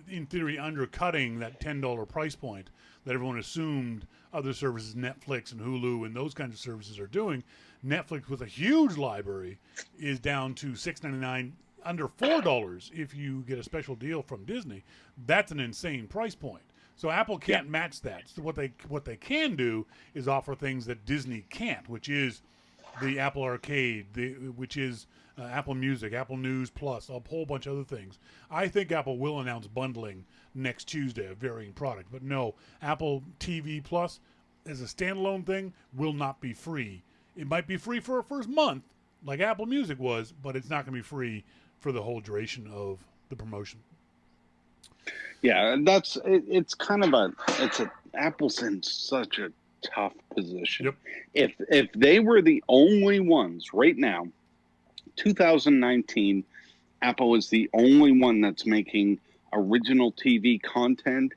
in theory, undercutting that $10 price point that everyone assumed other services, Netflix and Hulu and those kinds of services are doing. Netflix, with a huge library, is down to $6.99, under $4 if you get a special deal from Disney. That's an insane price point. So Apple can't match that. So what they can do is offer things that Disney can't, which is the Apple Arcade, which is Apple Music, Apple News Plus, a whole bunch of other things. I think Apple will announce bundling next Tuesday of varying product. But no, Apple TV Plus as a standalone thing will not be free. It might be free for a first month, like Apple Music was, but it's not going to be free for the whole duration of the promotion. Yeah, it's kind of Apple's in such a tough position. Yep. If they were the only ones right now, 2019, Apple is the only one that's making original TV content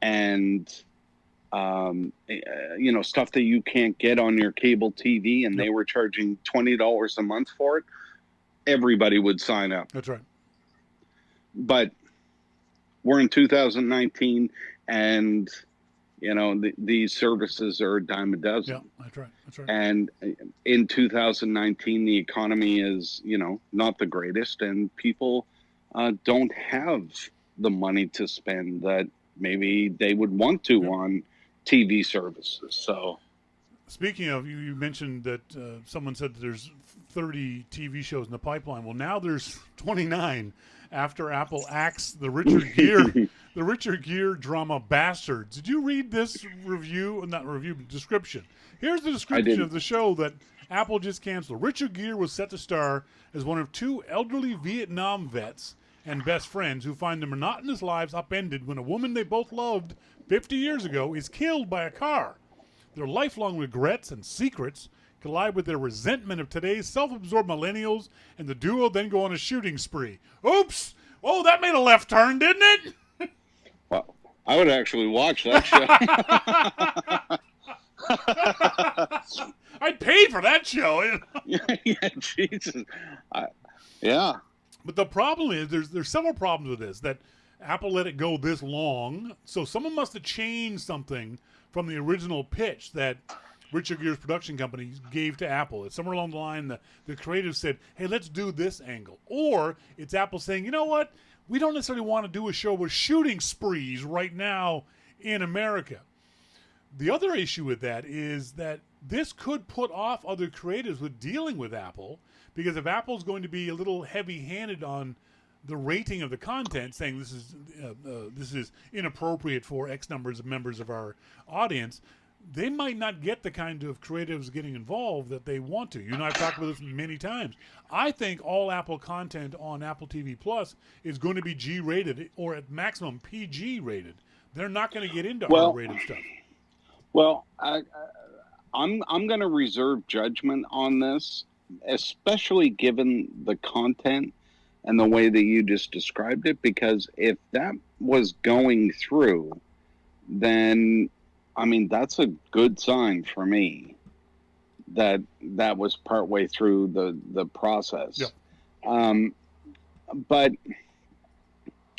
and you know, stuff that you can't get on your cable TV, and they were charging $20 a month for it, everybody would sign up. That's right. But we're in 2019, and you know, these services are a dime a dozen. Yeah, that's right. That's right. And in 2019, the economy is, you know, not the greatest, and people don't have the money to spend that maybe they would want to on TV services. So, speaking of, you mentioned that someone said that there's 30 TV shows in the pipeline. Well, now there's 29 after Apple axed the Richard Gere, the Richard Gere drama Bastards. Did you read this review? Not review, but description. Here's the description of the show that Apple just canceled. Richard Gere was set to star as one of two elderly Vietnam vets and best friends who find their monotonous lives upended when a woman they both loved 50 years ago is killed by a car. Their lifelong regrets and secrets collide with their resentment of today's self-absorbed millennials, and the duo then go on a shooting spree. Oops! Oh, that made a left turn, didn't it? Well, I would actually watch that show. I'd pay for that show. Yeah, Jesus. Yeah. But the problem is, there's several problems with this, that Apple let it go this long, so someone must have changed something from the original pitch that Richard Gere's production company gave to Apple. It's somewhere along the line the creative said, hey, let's do this angle. Or it's Apple saying, you know what, we don't necessarily want to do a show with shooting sprees right now in America. The other issue with that is that this could put off other creatives with dealing with Apple, because if Apple's going to be a little heavy-handed on the rating of the content, saying this is inappropriate for X numbers of members of our audience, they might not get the kind of creatives getting involved that they want to. You and I have talked about this many times. I think all Apple content on Apple TV Plus is going to be G-rated or at maximum PG-rated. They're not going to get into R-rated stuff. Well, I'm going to reserve judgment on this, especially given the content and the way that you just described it, because if that was going through, then, I mean, that's a good sign for me that was partway through the process. Yeah. But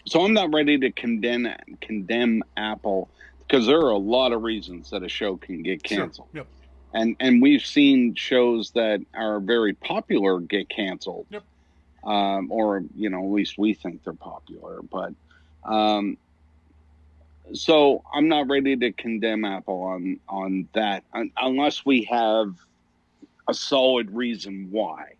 so I'm not ready to condemn Apple, because there are a lot of reasons that a show can get canceled. Sure. Yep. And we've seen shows that are very popular get canceled. Yep. Or, you know, at least we think they're popular. But so I'm not ready to condemn Apple on that unless we have a solid reason why.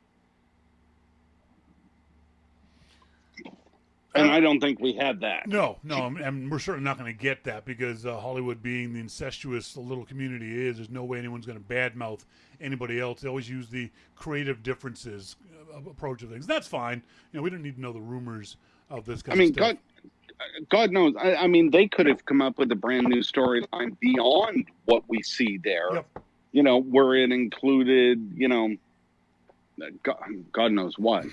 And I don't think we have that. No, and we're certainly not going to get that, because Hollywood, being the incestuous little community there's no way anyone's going to badmouth anybody else. They always use the creative differences approach of things. That's fine. You know, we don't need to know the rumors of this kind of stuff. God knows. I mean, they could have come up with a brand new storyline beyond what we see there. Yep. You know, where it included, you know, God knows what.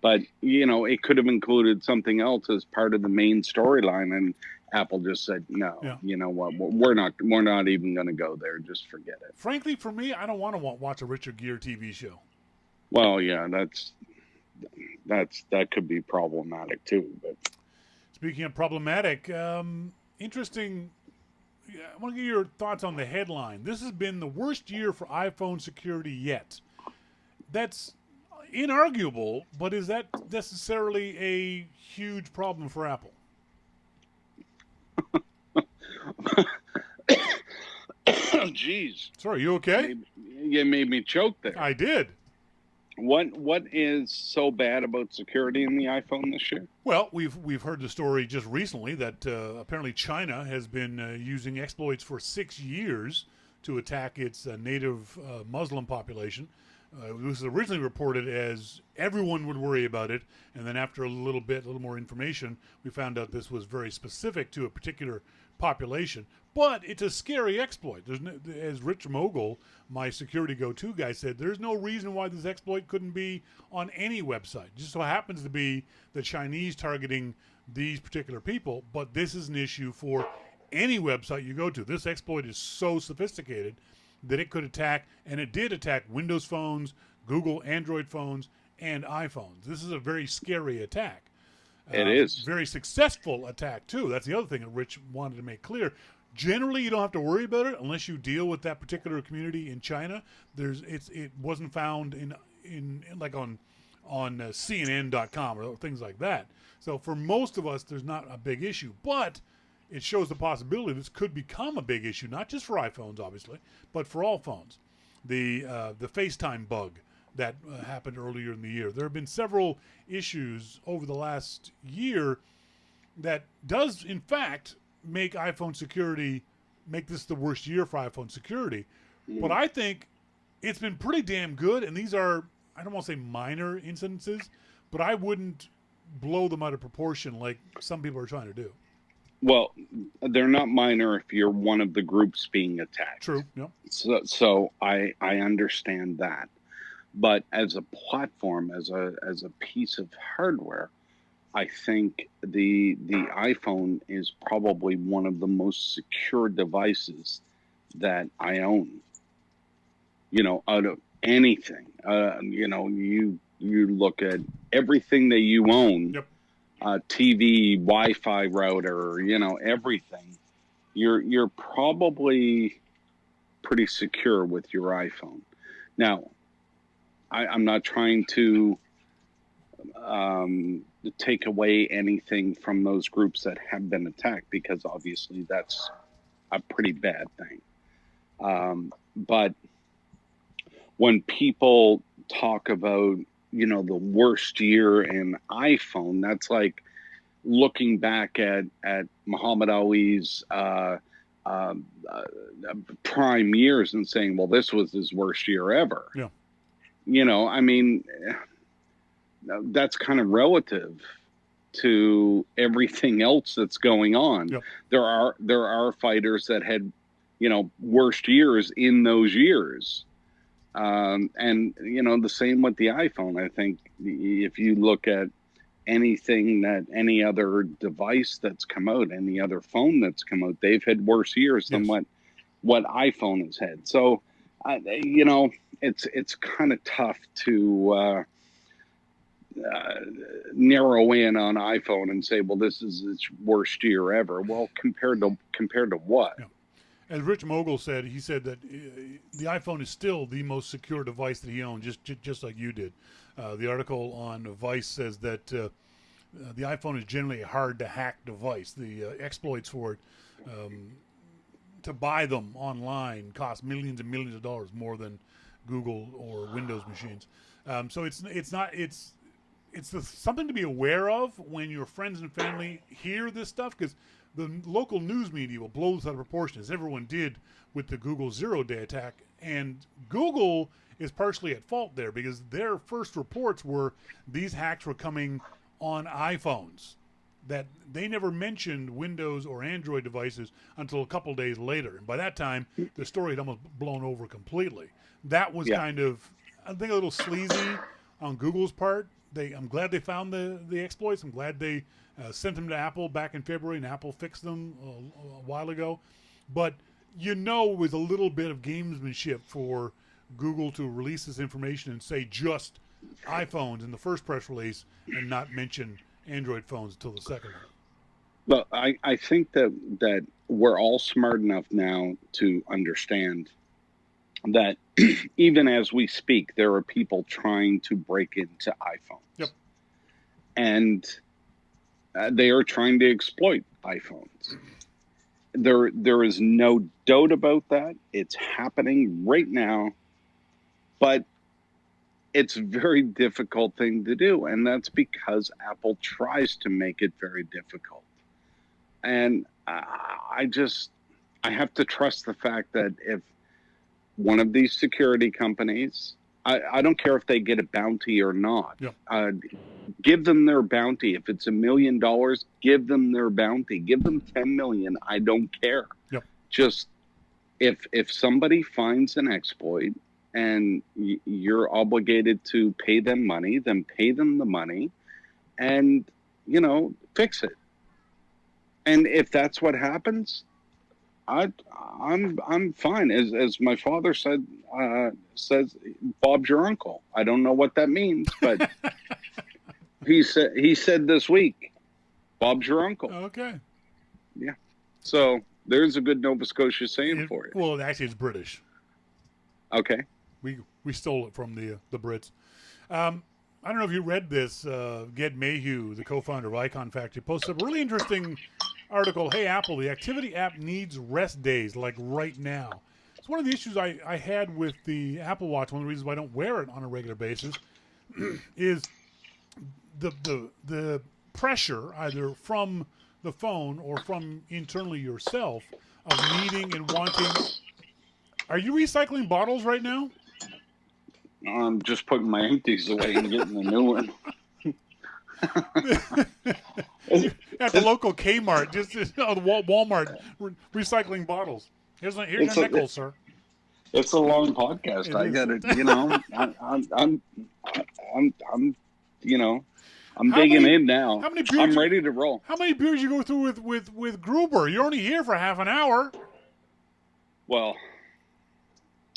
But, you know, it could have included something else as part of the main storyline, and Apple just said, no, You know what, we're not even going to go there. Just forget it. Frankly, for me, I don't want to watch a Richard Gere TV show. Well, yeah, that could be problematic too. But speaking of problematic, interesting. I want to get your thoughts on the headline. This has been the worst year for iPhone security yet. That's inarguable, but is that necessarily a huge problem for Apple? Jeez. Sorry, you okay? You made me choke there. I did. What is so bad about security in the iPhone this year? Well, we've heard the story just recently that apparently China has been using exploits for 6 years to attack its native Muslim population. It was originally reported as everyone would worry about it, and then after a little more information, we found out this was very specific to a particular population. But it's a scary exploit. As Rich Mogul, my security go-to guy, said, there's no reason why this exploit couldn't be on any website. Just so happens to be the Chinese targeting these particular people, but this is an issue for any website you go to. This exploit is so sophisticated that it could attack, and it did attack Windows phones, Google Android phones, and iPhones. This is a very scary attack. It is. Very successful attack, too. That's the other thing that Rich wanted to make clear. Generally, you don't have to worry about it unless you deal with that particular community in China. It wasn't found in like on CNN.com or things like that. So for most of us, there's not a big issue. But it shows the possibility this could become a big issue, not just for iPhones, obviously, but for all phones. The FaceTime bug that happened earlier in the year. There have been several issues over the last year that does, in fact, make this the worst year for iPhone security. But I think it's been pretty damn good, and these are, I don't want to say minor incidences, but I wouldn't blow them out of proportion like some people are trying to do. Well, they're not minor if you're one of the groups being attacked. True. Yep. So I understand that. But as a platform, as a piece of hardware, I think the iPhone is probably one of the most secure devices that I own. You know, out of anything. You know, you look at everything that you own. Yep. TV, Wi-Fi router, you know, everything. You're probably pretty secure with your iPhone. Now, I'm not trying to take away anything from those groups that have been attacked, because obviously that's a pretty bad thing. But when people talk about the worst year in iPhone. That's like looking back at Muhammad Ali's prime years and saying, well, this was his worst year ever. Yeah. I mean, that's kind of relative to everything else that's going on. Yep. There are fighters that had, worst years in those years. And, the same with the iPhone. I think if you look at any other device that's come out, any other phone that's come out, they've had worse years than what iPhone has had. So, it's kind of tough to narrow in on iPhone and say, well, this is its worst year ever. Well, compared to what? Yeah. As Rich Mogul said, he said that the iPhone is still the most secure device that he owns, just like you did. The article on Vice says that the iPhone is generally a hard-to-hack device. The exploits for it, to buy them online, cost millions and millions of dollars more than Google or Windows machines. So it's something to be aware of when your friends and family hear this stuff, because the local news media will blow this out of proportion, as everyone did with the Google zero-day attack. And Google is partially at fault there, because their first reports were these hacks were coming on iPhones, that they never mentioned Windows or Android devices until a couple days later. And by that time, the story had almost blown over completely. That was kind of, I think, a little sleazy on Google's part. I'm glad they found the exploits. I'm glad they sent them to Apple back in February, and Apple fixed them a while ago. But with a little bit of gamesmanship for Google to release this information and say just iPhones in the first press release and not mention Android phones until the second one. Well, I think that we're all smart enough now to understand that even as we speak, there are people trying to break into iPhones. Yep. And they are trying to exploit iPhones. There is no doubt about that. It's happening right now. But it's a very difficult thing to do. And that's because Apple tries to make it very difficult. And I have to trust the fact that if one of these security companies, I don't care if they get a bounty or not. Yep. Give them their bounty. If it's $1 million, give them their bounty. Give them 10 million. I don't care. Yep. Just if somebody finds an exploit and you're obligated to pay them money, then pay them the money and, fix it. And if that's what happens, I'm fine. As my father says, Bob's your uncle. I don't know what that means, but he said this week, Bob's your uncle. Okay. Yeah. So there's a good Nova Scotia saying for you. Well, actually, it's British. Okay. We stole it from the Brits. I don't know if you read this. Ged Mayhew, the co-founder of Icon Factory, posted a really interesting article. Hey, Apple, the activity app needs rest days, like right now. It's one of the issues I had with the Apple Watch. One of the reasons why I don't wear it on a regular basis is the pressure, either from the phone or from internally yourself, of needing and wanting. Are you recycling bottles right now? I'm just putting my empties away and getting a new one. At the local Kmart, just Walmart, recycling bottles. Here's a nickel, sir. It's a long podcast. I got it. I'm digging in now. How many beers I'm ready to roll. How many beers you go through with Gruber? You're only here for half an hour. Well,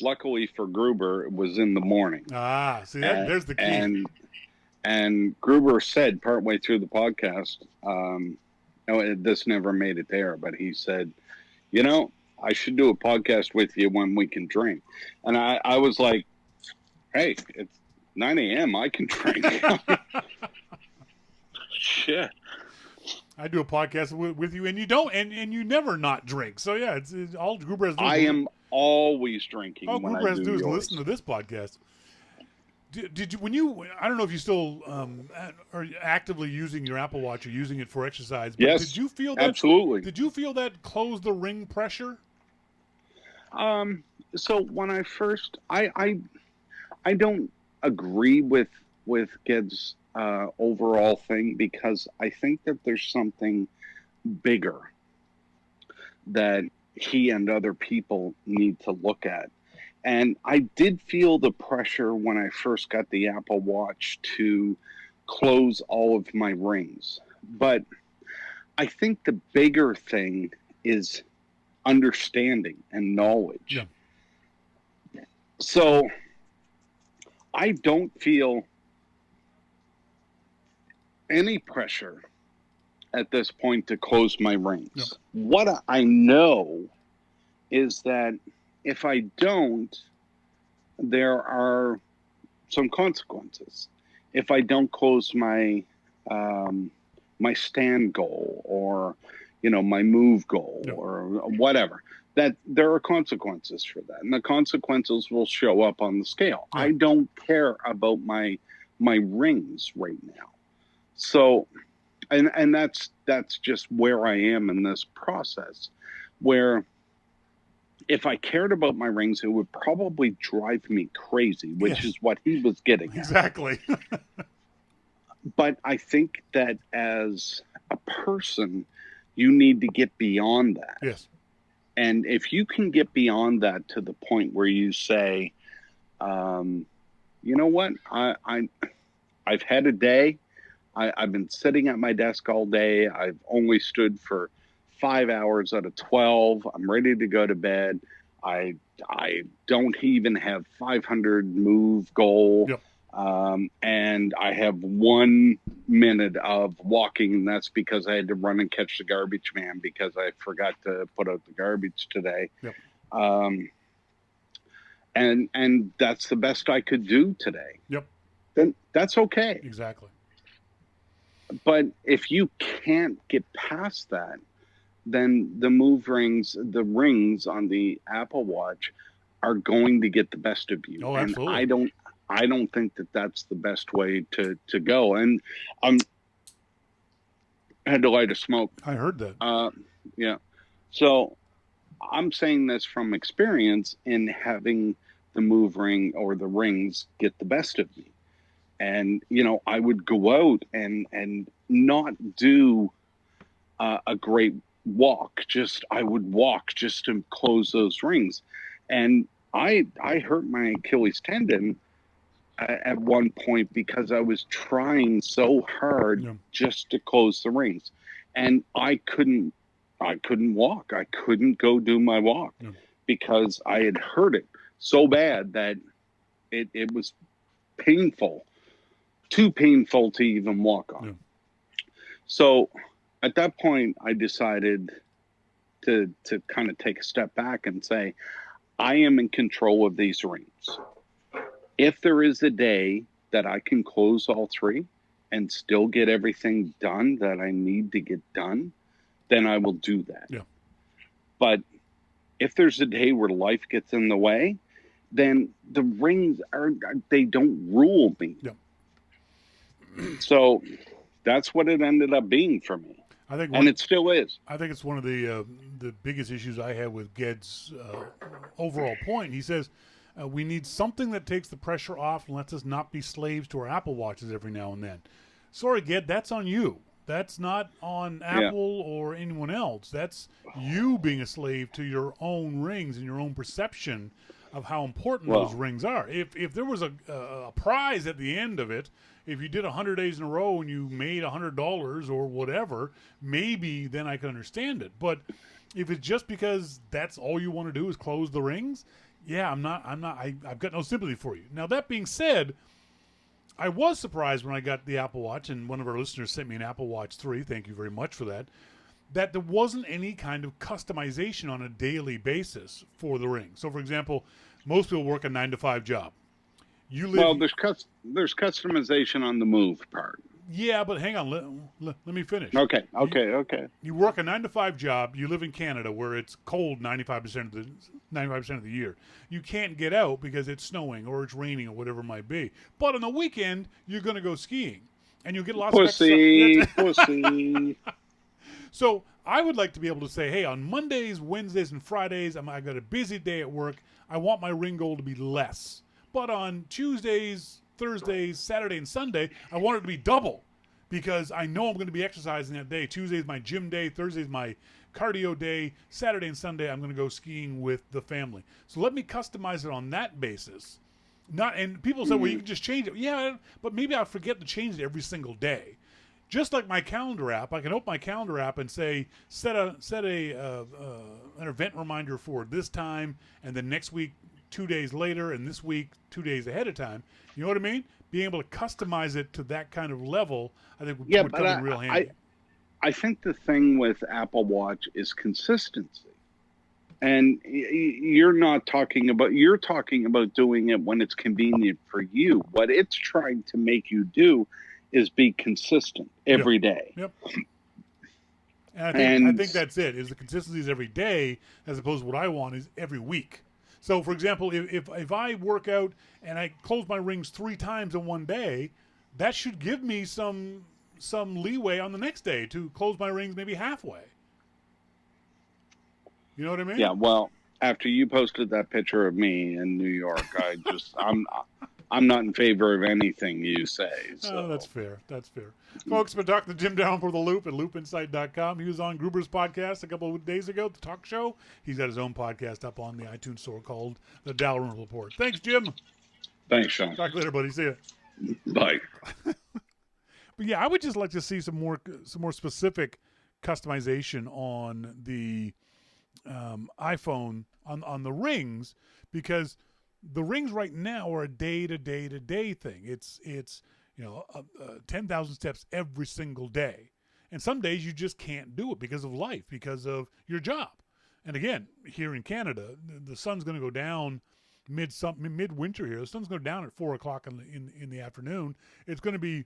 luckily for Gruber, it was in the morning. See, there's the key. And Gruber said partway through the podcast, this never made it there, but he said, I should do a podcast with you when we can drink. And I was like, hey, it's 9 a.m. I can drink. Shit. I do a podcast with you, and you don't, and you never not drink. So yeah, it's all Gruber has to do. I am always drinking. All when Gruber I has to do is yours. listen to this podcast. Did you when you? I don't know if you still are actively using your Apple Watch or using it for exercise. But Yes, did you feel that? absolutely. Did you feel that close the ring pressure? So when I first, I don't agree with Ged's overall thing, because I think that there's something bigger that he and other people need to look at. And I did feel the pressure when I first got the Apple Watch to close all of my rings. But I think the bigger thing is understanding and knowledge. Yeah. So I don't feel any pressure at this point to close my rings. Yep. What I know is that if I don't, there are some consequences. If I don't close my my stand goal, or my move goal, Yep. or whatever, that there are consequences for that, and the consequences will show up on the scale. Yeah. I don't care about my rings right now. So, and that's just where I am in this process, where if I cared about my rings, it would probably drive me crazy, which Yes. is what he was getting at. Exactly. But I think that as a person, you need to get beyond that. Yes. And if you can get beyond that to the point where you say, you know what, I've had a day. I've been sitting at my desk all day. I've only stood for 5 hours out of 12. I'm ready to go to bed. I don't even have 500 move goal. Yep. And I have 1 minute of walking, and that's because I had to run and catch the garbage man because I forgot to put out the garbage today. Yep. And that's the best I could do today. Yep. Then that's okay. Exactly. But if you can't get past that, then the rings on the Apple Watch are going to get the best of you. Oh, absolutely. And I don't think that that's the best way to go. And I had to light a smoke. I heard that. Yeah. So I'm saying this from experience in having the move ring or the rings get the best of me. And, I would go out and not do a great walk. I would walk just to close those rings. And I hurt my Achilles tendon at one point because I was trying so hard just to close the rings. And I couldn't walk. I couldn't go do my walk because I had hurt it so bad that it was painful. Too painful to even walk on. Yeah. So at that point, I decided to kind of take a step back and say, I am in control of these rings. If there is a day that I can close all 3 and still get everything done that I need to get done, then I will do that. Yeah. But if there's a day where life gets in the way, then the rings they don't rule me. Yeah. So that's what it ended up being for me. And it still is. I think it's one of the biggest issues I have with Ged's overall point. He says we need something that takes the pressure off and lets us not be slaves to our Apple Watches every now and then. Sorry, Ged, that's on you. That's not on Apple or anyone else. That's you being a slave to your own rings and your own perception of how important those rings are. If there was a prize at the end of it, if you did 100 days in a row and you made $100 or whatever, maybe then I can understand it. But if it's just because that's all you want to do is close the rings, I've got no sympathy for you. Now, that being said, I was surprised when I got the Apple Watch, and one of our listeners sent me an Apple Watch 3. Thank you very much for that. That there wasn't any kind of customization on a daily basis for the ring. So, for example, most people work a 9-to-5 job. There's customization on the move part. Yeah, but hang on. Let me finish. Okay. You work a 9 to 5 job. You live in Canada, where it's cold 95% of the year. You can't get out because it's snowing or it's raining or whatever it might be. But on the weekend, you're going to go skiing, and you get lots of exercise. Pussy. So I would like to be able to say, hey, on Mondays, Wednesdays, and Fridays, I've got a busy day at work. I want my ring goal to be less. But on Tuesdays, Thursdays, Saturday, and Sunday, I want it to be double, because I know I'm going to be exercising that day. Tuesday is my gym day. Thursday is my cardio day. Saturday and Sunday, I'm going to go skiing with the family. So let me customize it on that basis. And people say, well, you can just change it. Yeah, but maybe I'll forget to change it every single day. Just like my calendar app, I can open my calendar app and say, set an event reminder for this time, and then next week 2 days later, and this week 2 days ahead of time. You know what I mean? Being able to customize it to that kind of level, I think would come in real handy. I think the thing with Apple Watch is consistency. And you're talking about doing it when it's convenient for you. What it's trying to make you do is be consistent every day. Yep. And I think that's it. Is the consistency is every day, as opposed to what I want is every week. So, for example, if I work out and I close my rings 3 times in one day, that should give me some leeway on the next day to close my rings maybe halfway. You know what I mean? Yeah. Well, after you posted that picture of me in New York, I'm not in favor of anything you say. So. Oh, that's fair. Folks, been talking to Jim Dalrymple for The Loop at loopinsight.com. He was on Gruber's podcast a couple of days ago, the talk show. He's got his own podcast up on the iTunes store called The Dalrymple Report. Thanks, Jim. Thanks, Shawn. Talk later, buddy. See ya. Bye. But yeah, I would just like to see some more specific customization on the iPhone on the rings, because the rings right now are a day-to-day thing. It's 10,000 steps every single day. And some days you just can't do it because of life, because of your job. And again, here in Canada, the sun's going to go down midwinter here. The sun's going to go down at 4 o'clock in the afternoon. It's going to be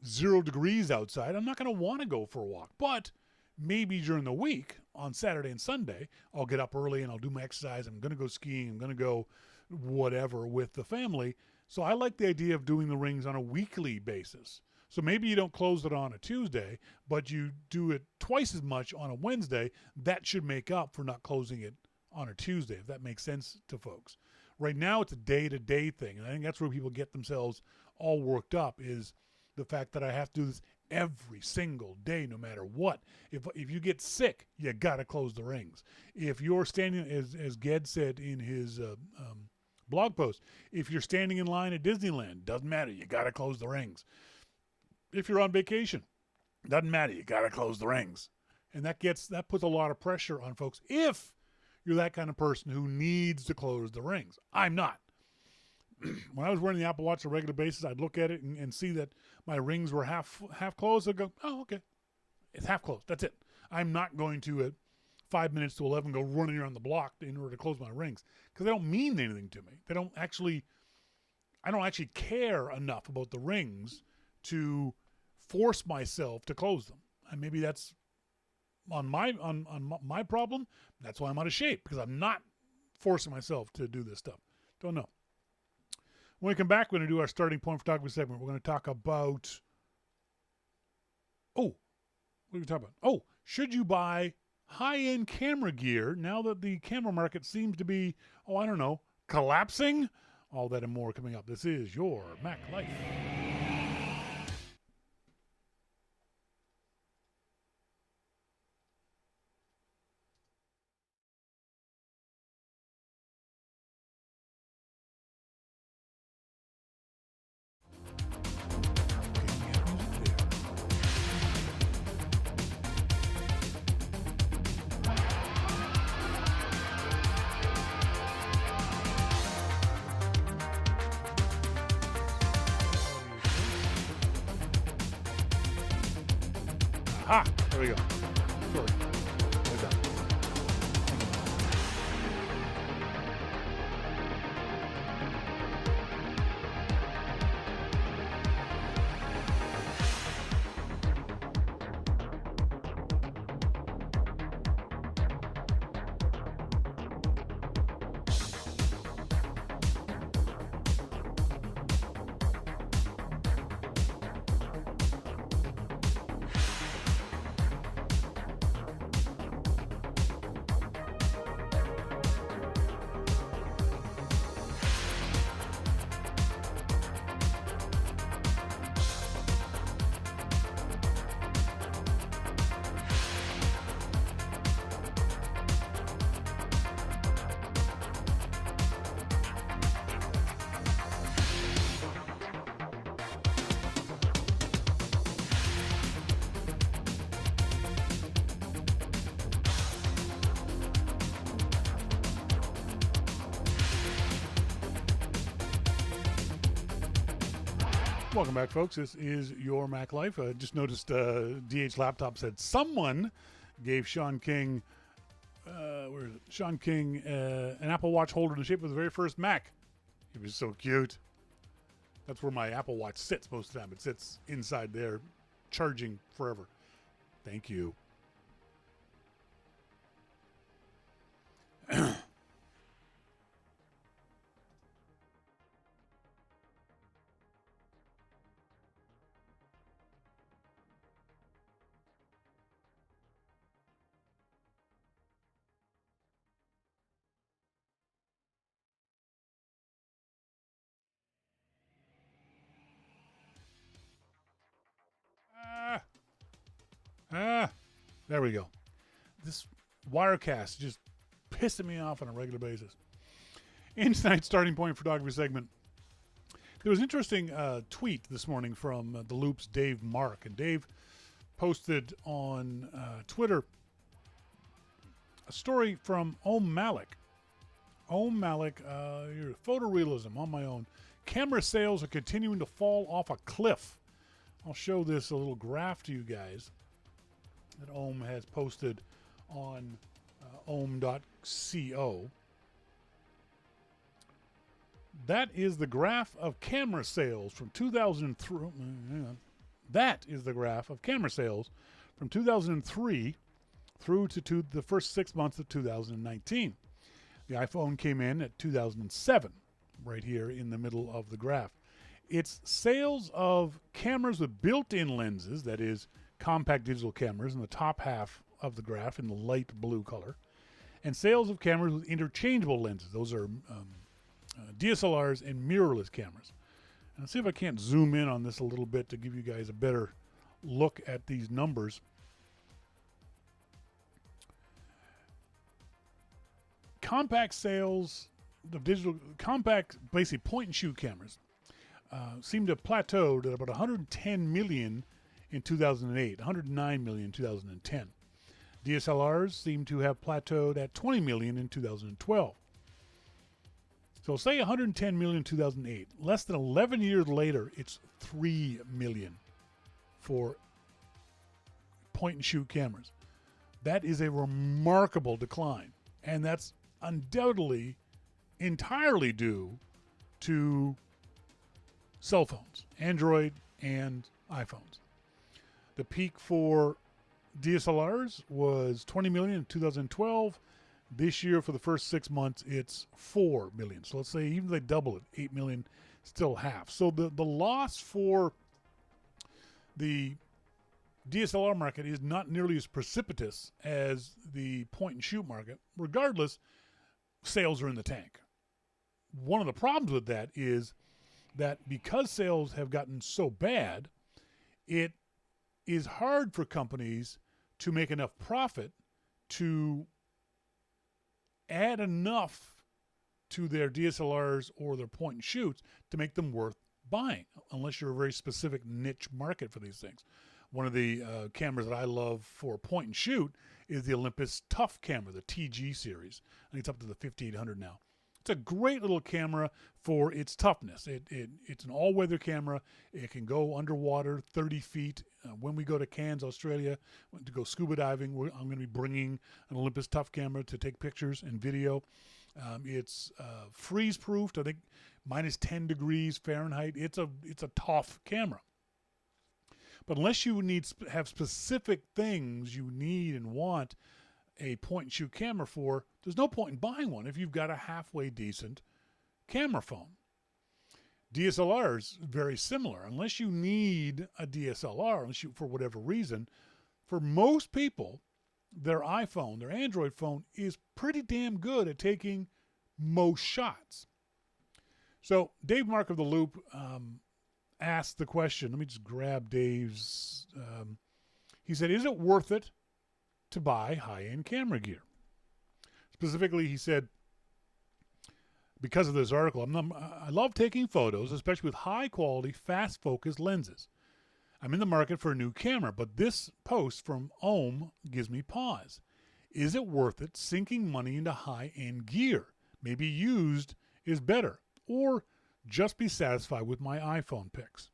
0 degrees outside. I'm not going to want to go for a walk. But maybe during the week, on Saturday and Sunday, I'll get up early and I'll do my exercise. I'm going to go skiing. I'm going to go whatever with the family. So I like the idea of doing the rings on a weekly basis. So maybe you don't close it on a Tuesday, but you do it twice as much on a Wednesday. That should make up for not closing it on a Tuesday, if that makes sense to folks. Right now, it's a day-to-day thing, and I think that's where people get themselves all worked up, is the fact that I have to do this every single day, no matter what. If you get sick, you got to close the rings. If you're standing, as Ged said in his blog post, if you're standing in line at Disneyland, doesn't matter, you got to close the rings. If you're on vacation, doesn't matter, you got to close the rings. And that puts a lot of pressure on folks if you're that kind of person who needs to close the rings. I'm not. When I was wearing the Apple Watch on a regular basis, I'd look at it and see that my rings were half closed. I'd go, oh, okay, it's half closed. That's it. I'm not going to at 5 minutes to 11 go running around the block in order to close my rings, because they don't mean anything to me. I don't actually care enough about the rings to force myself to close them. And maybe that's on my problem. That's why I'm out of shape, because I'm not forcing myself to do this stuff. Don't know. When we come back, we're going to do our starting point photography segment. We're going to talk about, what are we talking about? Oh, should you buy high-end camera gear now that the camera market seems to be, collapsing? All that and more coming up. This is your Mac Life. Ah, there we go. Sorry. Like that. Welcome back, folks. This is Your Mac Life. Just noticed DH Laptop said someone gave Shawn King, where is it? Shawn King, an Apple Watch holder in the shape of the very first Mac. It was so cute. That's where my Apple Watch sits most of the time. It sits inside there, charging forever. Thank you. There we go. This Wirecast is just pissing me off on a regular basis. In tonight's starting point photography segment, there was an interesting tweet this morning from The Loop's Dave Mark. And Dave posted on Twitter a story from Om Malik. Om Malik, your photorealism on my own. Camera sales are continuing to fall off a cliff. I'll show this a little graph to you guys that Ohm has posted on ohm.co. That is the graph of camera sales from 2003. That is the graph of camera sales from 2003 through to the first 6 months of 2019. The iPhone came in at 2007, right here in the middle of the graph. It's sales of cameras with built-in lenses, that is, compact digital cameras, in the top half of the graph in the light blue color, and sales of cameras with interchangeable lenses. Those are DSLRs and mirrorless cameras. And let's see if I can't zoom in on this a little bit to give you guys a better look at these numbers. Compact sales of compact, basically point-and-shoot cameras seem to have plateaued at about 110 million in 2008, 109 million in 2010. DSLRs seem to have plateaued at 20 million in 2012. So say 110 million in 2008. Less than 11 years later, it's 3 million for point-and-shoot cameras. That is a remarkable decline, and that's undoubtedly entirely due to cell phones, Android and iPhones. The peak for DSLRs was 20 million in 2012. This year, for the first 6 months, it's 4 million. So let's say even if they double it, 8 million, still half. So the loss for the DSLR market is not nearly as precipitous as the point-and-shoot market. Regardless, sales are in the tank. One of the problems with that is that because sales have gotten so bad, it is hard for companies to make enough profit to add enough to their DSLRs or their point and shoots to make them worth buying, unless you're a very specific niche market for these things. One of the cameras that I love for point and shoot is the Olympus Tough camera, the TG series. I think it's up to the 5800 now. It's a great little camera for its toughness. It's an all-weather camera. It can go underwater 30 feet. When we go to Cairns, Australia, to go scuba diving, I'm going to be bringing an Olympus Tough camera to take pictures and video. It's freeze-proofed, I think minus 10 degrees Fahrenheit. It's a tough camera. But unless you have specific things you need and want a point-and-shoot camera for, there's no point in buying one if you've got a halfway decent camera phone. DSLRs, very similar. Unless you need a DSLR, unless you, for whatever reason, for most people, their iPhone, their Android phone, is pretty damn good at taking most shots. So Dave Mark of The Loop asked the question. Let me just grab Dave's. He said, is it worth it to buy high-end camera gear? Specifically, he said, because of this article, I love taking photos, especially with high-quality, fast-focus lenses. I'm in the market for a new camera, but this post from Ohm gives me pause. Is it worth it sinking money into high-end gear? Maybe used is better, or just be satisfied with my iPhone pics.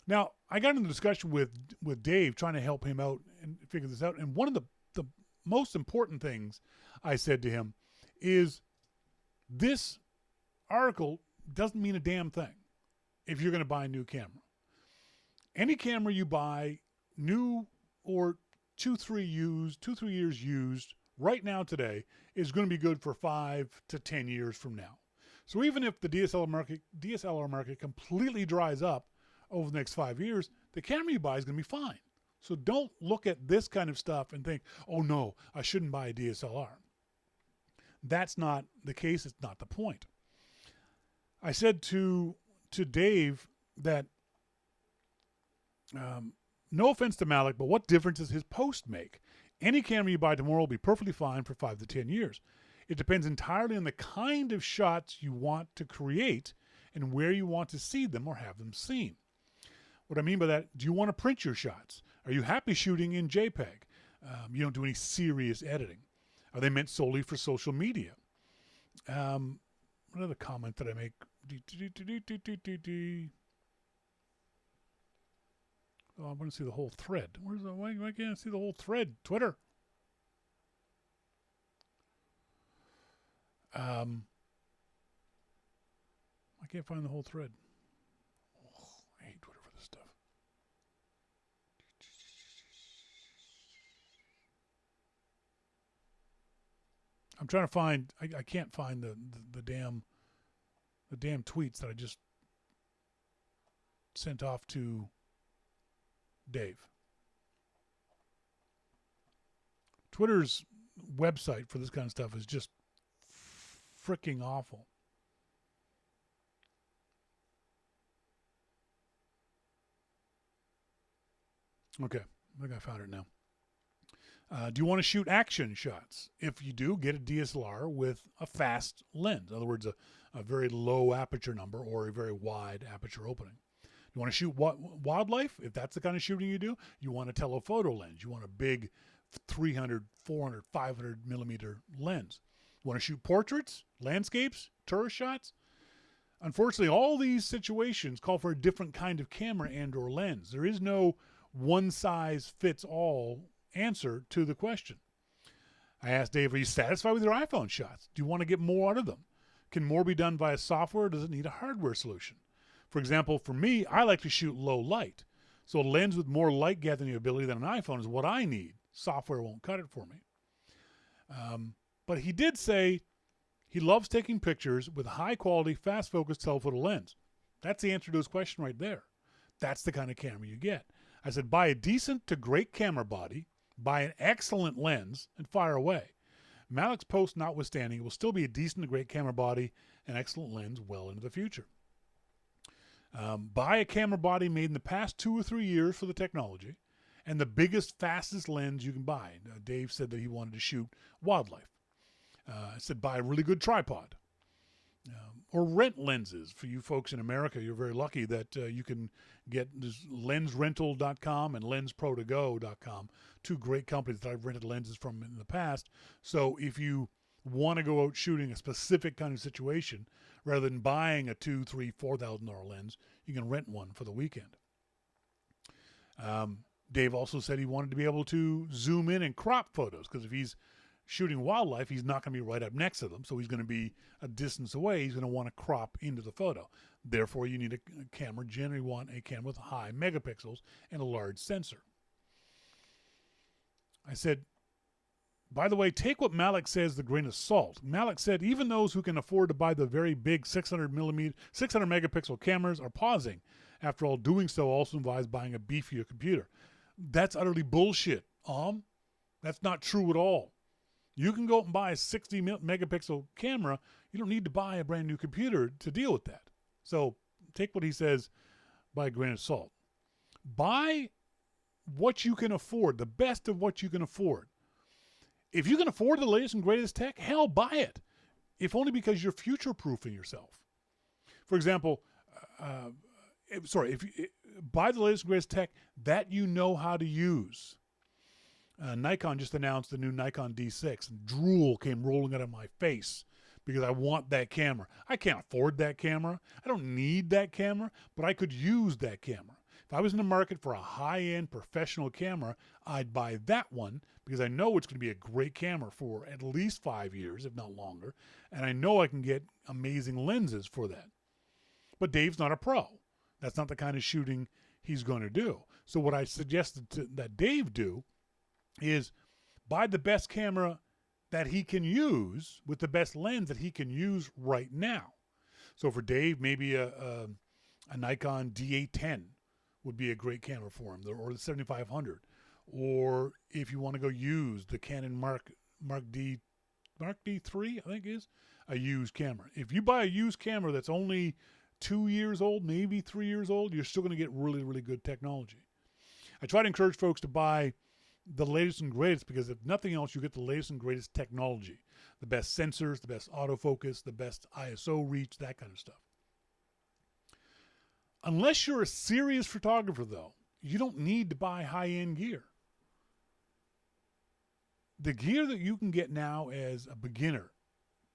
Now, I got into a discussion with Dave trying to help him out and figure this out. And one of the most important things I said to him is this article doesn't mean a damn thing if you're going to buy a new camera. Any camera you buy, new or 2-3 years used, right now today, is going to be good for 5 to 10 years from now. So even if the DSLR market completely dries up over the next 5 years, the camera you buy is going to be fine. So don't look at this kind of stuff and think, oh no, I shouldn't buy a DSLR. That's not the case. It's not the point. I said to Dave that, no offense to Malik, but what difference does his post make? Any camera you buy tomorrow will be perfectly fine for 5 to 10 years. It depends entirely on the kind of shots you want to create and where you want to see them or have them seen. What I mean by that, do you want to print your shots? Are you happy shooting in JPEG? You don't do any serious editing. Are they meant solely for social media? What other comment did I make? Oh, I want to see the whole thread. Why can't I see the whole thread? Twitter. I can't find the whole thread. Oh, I hate Twitter for this stuff. I'm trying to find. I can't find the damn tweets that I just sent off to Dave. Twitter's website for this kind of stuff is just freaking awful. Okay, I think I found it now. Do you want to shoot action shots? If you do, get a DSLR with a fast lens. In other words, a very low aperture number or a very wide aperture opening. You want to shoot wildlife? If that's the kind of shooting you do, you want a telephoto lens. You want a big 300, 400, 500 millimeter lens. You want to shoot portraits, landscapes, tourist shots? Unfortunately, all these situations call for a different kind of camera and or lens. There is no one-size-fits-all answer to the question. I asked Dave, are you satisfied with your iPhone shots? Do you want to get more out of them? Can more be done via software, or does it need a hardware solution? For example, for me, I like to shoot low light. So a lens with more light gathering ability than an iPhone is what I need. Software won't cut it for me. But he did say he loves taking pictures with high-quality, fast-focus telephoto lens. That's the answer to his question right there. That's the kind of camera you get. I said, buy a decent to great camera body, buy an excellent lens, and fire away. Malik's post notwithstanding, it will still be a decent to great camera body and excellent lens well into the future. Buy a camera body made in the past 2 or 3 years for the technology and the biggest, fastest lens you can buy. Dave said that he wanted to shoot wildlife. I said buy a really good tripod. Or rent lenses. For you folks in America, you're very lucky that you can get lensrental.com and lensprotogo.com, 2 great companies that I've rented lenses from in the past. So if you want to go out shooting a specific kind of situation, rather than buying a $2,000, $3,000, $4,000 lens, you can rent one for the weekend. Dave also said he wanted to be able to zoom in and crop photos, because if he's shooting wildlife, he's not going to be right up next to them, so he's going to be a distance away. He's going to want to crop into the photo. Therefore, you need a camera. Generally want a camera with high megapixels and a large sensor. I said, by the way, take what Malik says with a grain of salt. Malik said even those who can afford to buy the very big 600 megapixel cameras are pausing. After all, doing so also involves buying a beefier computer. That's utterly bullshit. That's not true at all. You can go out and buy a 60 megapixel camera. You don't need to buy a brand new computer to deal with that. So take what he says by a grain of salt. Buy what you can afford, the best of what you can afford. If you can afford the latest and greatest tech, hell, buy it. If only because you're future-proofing yourself. For example, if you buy the latest and greatest tech that you know how to use. Nikon just announced the new Nikon D6, and drool came rolling out of my face because I want that camera. I can't afford that camera. I don't need that camera, but I could use that camera. If If I was in the market for a high-end professional camera, I'd buy that one because I know it's going to be a great camera for at least 5 years, if not longer, and I know I can get amazing lenses for that. But Dave's not a pro. That's not the kind of shooting he's going to do. So what I suggested that Dave do is buy the best camera that he can use with the best lens that he can use right now. So for Dave, maybe a Nikon D810 would be a great camera for him, or the 7500. Or if you want to go use the Canon Mark D3, I think is a used camera. If you buy a used camera that's only 2 years old, maybe 3 years old, you're still going to get really, really good technology. I try to encourage folks to buy the latest and greatest because if nothing else, you get the latest and greatest technology. The best sensors, the best autofocus, the best ISO reach, that kind of stuff. Unless you're a serious photographer, though, you don't need to buy high-end gear. The gear that you can get now as a beginner,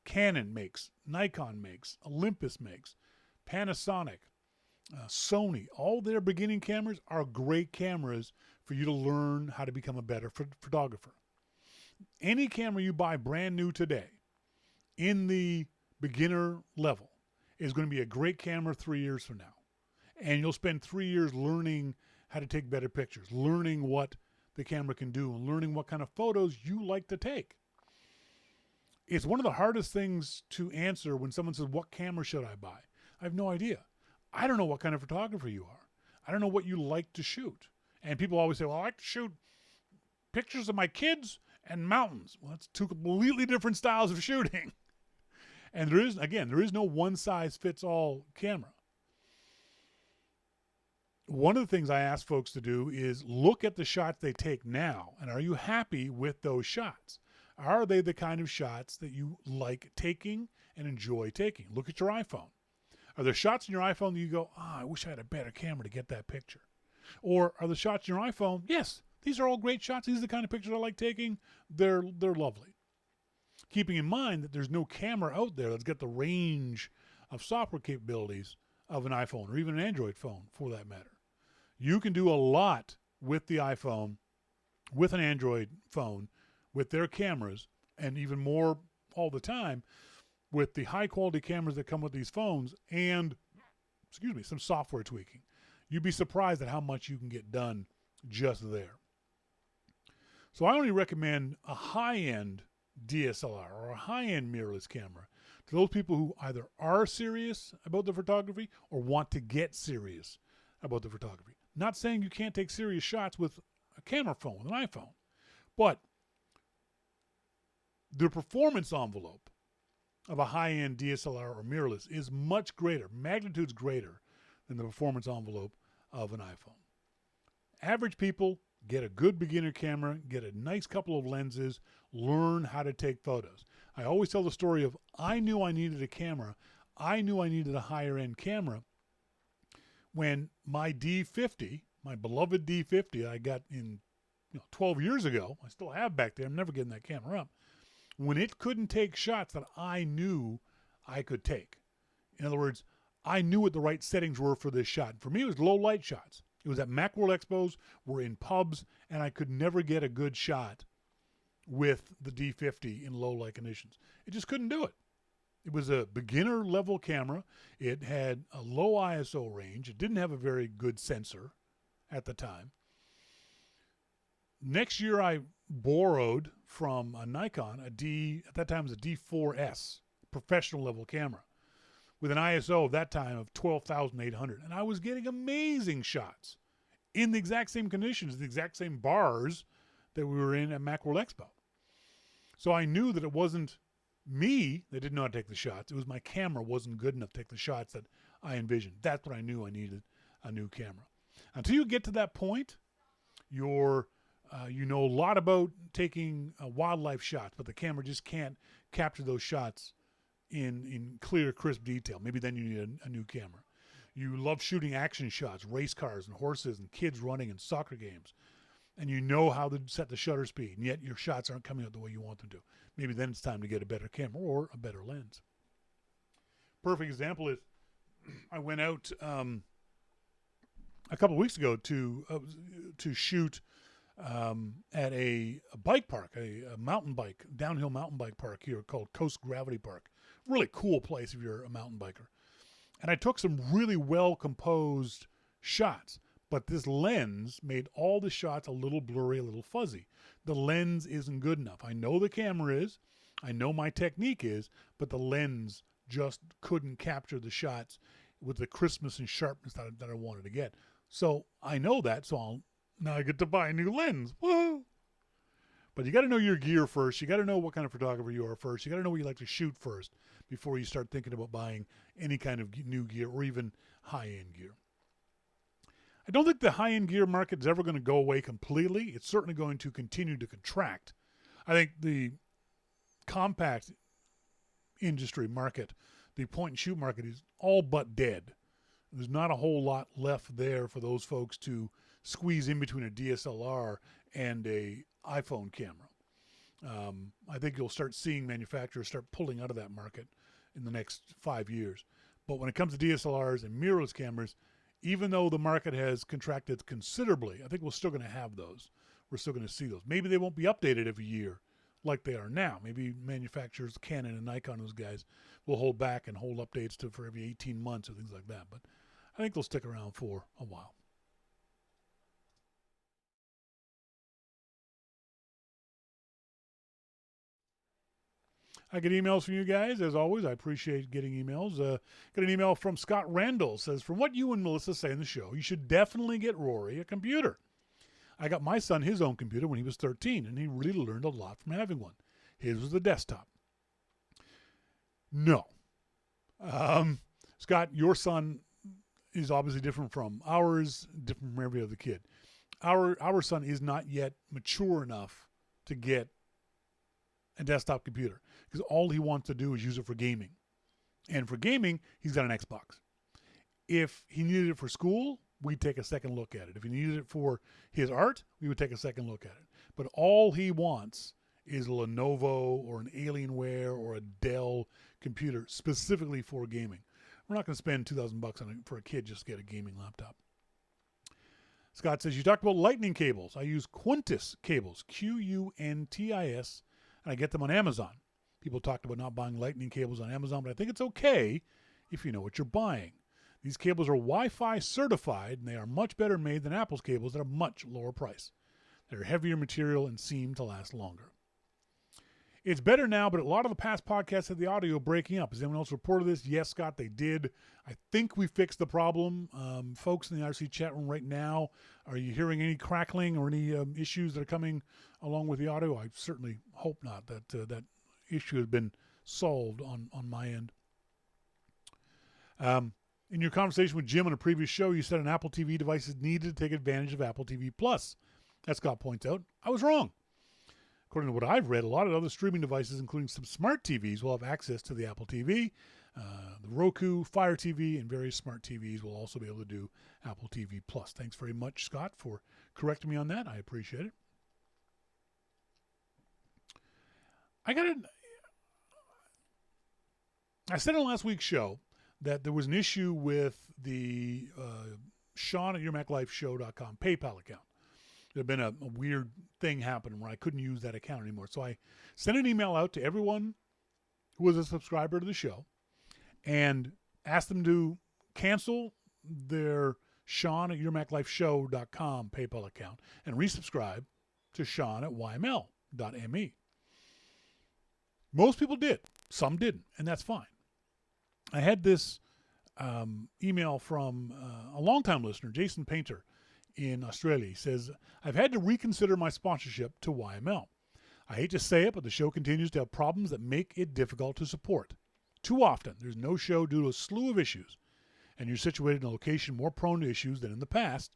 Canon makes, Nikon makes, Olympus makes, Panasonic, Sony, all their beginning cameras are great cameras for you to learn how to become a better photographer. Any camera you buy brand new today in the beginner level is going to be a great camera 3 years from now. And you'll spend 3 years learning how to take better pictures, learning what the camera can do, and learning what kind of photos you like to take. It's one of the hardest things to answer when someone says, what camera should I buy? I have no idea. I don't know what kind of photographer you are. I don't know what you like to shoot. And people always say, well, I like to shoot pictures of my kids and mountains. Well, that's two completely different styles of shooting. And there is no one-size-fits-all camera. One of the things I ask folks to do is look at the shots they take now, and are you happy with those shots? Are they the kind of shots that you like taking and enjoy taking? Look at your iPhone. Are there shots in your iPhone that you go, I wish I had a better camera to get that picture? Or are the shots in your iPhone, yes, these are all great shots. These are the kind of pictures I like taking. They're lovely. Keeping in mind that there's no camera out there that's got the range of software capabilities of an iPhone or even an Android phone for that matter. You can do a lot with the iPhone, with an Android phone, with their cameras, and even more all the time with the high-quality cameras that come with these phones and, some software tweaking. You'd be surprised at how much you can get done just there. So I only recommend a high-end DSLR or a high-end mirrorless camera to those people who either are serious about the photography or want to get serious about the photography. Not saying you can't take serious shots with a camera phone, with an iPhone, but the performance envelope of a high-end DSLR or mirrorless is much greater, magnitudes greater than the performance envelope of an iPhone. Average people get a good beginner camera, get a nice couple of lenses, learn how to take photos. I always tell the story of I knew I needed a camera. I knew I needed a higher-end camera when my D50, my beloved D50 I got in 12 years ago, I still have back there, I'm never getting that camera up, when it couldn't take shots that I knew I could take. In other words, I knew what the right settings were for this shot. For me, it was low light shots. It was at Macworld Expos, we're in pubs, and I could never get a good shot with the D50 in low light conditions. It just couldn't do it. It was a beginner level camera. It had a low ISO range. It didn't have a very good sensor at the time. Next year I borrowed from a Nikon, at that time it was a D4S, professional level camera, with an ISO of that time of 12,800. And I was getting amazing shots in the exact same conditions, the exact same bars that we were in at Macworld Expo. So I knew that it wasn't me that didn't know how to take the shots. It was my camera wasn't good enough to take the shots that I envisioned. That's what I knew I needed a new camera. Until you get to that point, you know a lot about taking wildlife shots, but the camera just can't capture those shots in clear, crisp detail. Maybe then you need a new camera. You love shooting action shots, race cars and horses and kids running and soccer games. And you know how to set the shutter speed, and yet your shots aren't coming out the way you want them to. Maybe then it's time to get a better camera or a better lens. Perfect example is I went out a couple of weeks ago to shoot at a bike park, a mountain bike, downhill mountain bike park here called Coast Gravity Park. Really cool place if you're a mountain biker. And I took some really well composed shots, but this lens made all the shots a little blurry, a little fuzzy. The lens isn't good enough. I know the camera is, I know my technique is, but the lens just couldn't capture the shots with the crispness and sharpness that I wanted to get. So I know that, so now I get to buy a new lens. Woo! But you got to know your gear first. You got to know what kind of photographer you are first. You got to know what you like to shoot first before you start thinking about buying any kind of new gear or even high-end gear. I don't think the high-end gear market is ever going to go away completely. It's certainly going to continue to contract. I think the compact industry market, the point-and-shoot market, is all but dead. There's not a whole lot left there for those folks to squeeze in between a DSLR and a iPhone camera. I think you'll start seeing manufacturers start pulling out of that market in the next 5 years. But when it comes to DSLRs and mirrorless cameras, even though the market has contracted considerably, I think we're still going to have those. We're still going to see those. Maybe they won't be updated every year like they are now. Maybe manufacturers, Canon and Nikon, those guys, will hold back and hold updates for every 18 months or things like that. But I think they'll stick around for a while. I get emails from you guys. As always, I appreciate getting emails. Got an email from Scott Randall. Says, from what you and Melissa say in the show, you should definitely get Rory a computer. I got my son his own computer when he was 13, and he really learned a lot from having one. His was the desktop. No. Scott, your son is obviously different from ours, different from every other kid. Our son is not yet mature enough to get a desktop computer because all he wants to do is use it for gaming. And for gaming, he's got an Xbox. If he needed it for school, we'd take a second look at it. If he needed it for his art, we would take a second look at it. But all he wants is a Lenovo or an Alienware or a Dell computer specifically for gaming. We're not going to spend $2,000 on it for a kid just to get a gaming laptop. Scott says, you talked about lightning cables. I use Quintis cables, Quntis, and I get them on Amazon. People talked about not buying lightning cables on Amazon, but I think it's okay if you know what you're buying. These cables are Wi-Fi certified, and they are much better made than Apple's cables at a much lower price. They're heavier material and seem to last longer. It's better now, but a lot of the past podcasts had the audio breaking up. Has anyone else reported this? Yes, Scott, they did. I think we fixed the problem. Folks in the IRC chat room right now, are you hearing any crackling or any issues that are coming along with the audio? I certainly hope not. That issue has been solved on my end. In your conversation with Jim on a previous show, you said an Apple TV device is needed to take advantage of Apple TV Plus. As Scott points out, I was wrong. According to what I've read, a lot of other streaming devices, including some smart TVs, will have access to the Apple TV. The Roku, Fire TV, and various smart TVs will also be able to do Apple TV Plus. Thanks very much, Scott, for correcting me on that. I appreciate it. I said on last week's show that there was an issue with the Shawn at YourMacLifeShow.com PayPal account. There had been a weird thing happening where I couldn't use that account anymore. So I sent an email out to everyone who was a subscriber to the show and asked them to cancel their Shawn at YourMacLifeShow.com PayPal account and resubscribe to Shawn at YML.me. Most people did. Some didn't, and that's fine. I had this email from a longtime listener, Jason Painter, in Australia. He says, I've had to reconsider my sponsorship to YML. I hate to say it, but the show continues to have problems that make it difficult to support. Too often, there's no show due to a slew of issues, and you're situated in a location more prone to issues than in the past,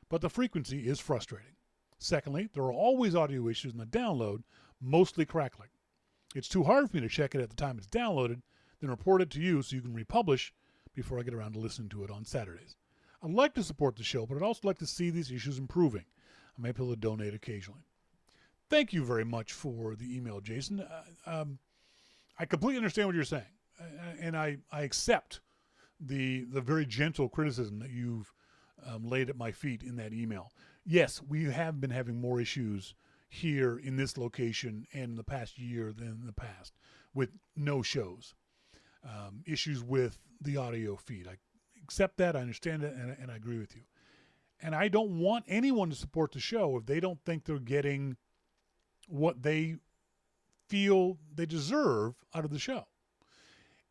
but the frequency is frustrating. Secondly, there are always audio issues in the download, mostly crackling. It's too hard for me to check it at the time it's downloaded, then report it to you so you can republish before I get around to listening to it on Saturdays. I'd like to support the show, but I'd also like to see these issues improving. I may be able to donate occasionally. Thank you very much for the email, Jason. I completely understand what you're saying, and I accept the very gentle criticism that you've laid at my feet in that email. Yes, we have been having more issues here in this location and in the past year than in the past with no shows. Issues with the audio feed. I accept that. I understand it, and I agree with you. And I don't want anyone to support the show if they don't think they're getting what they feel they deserve out of the show.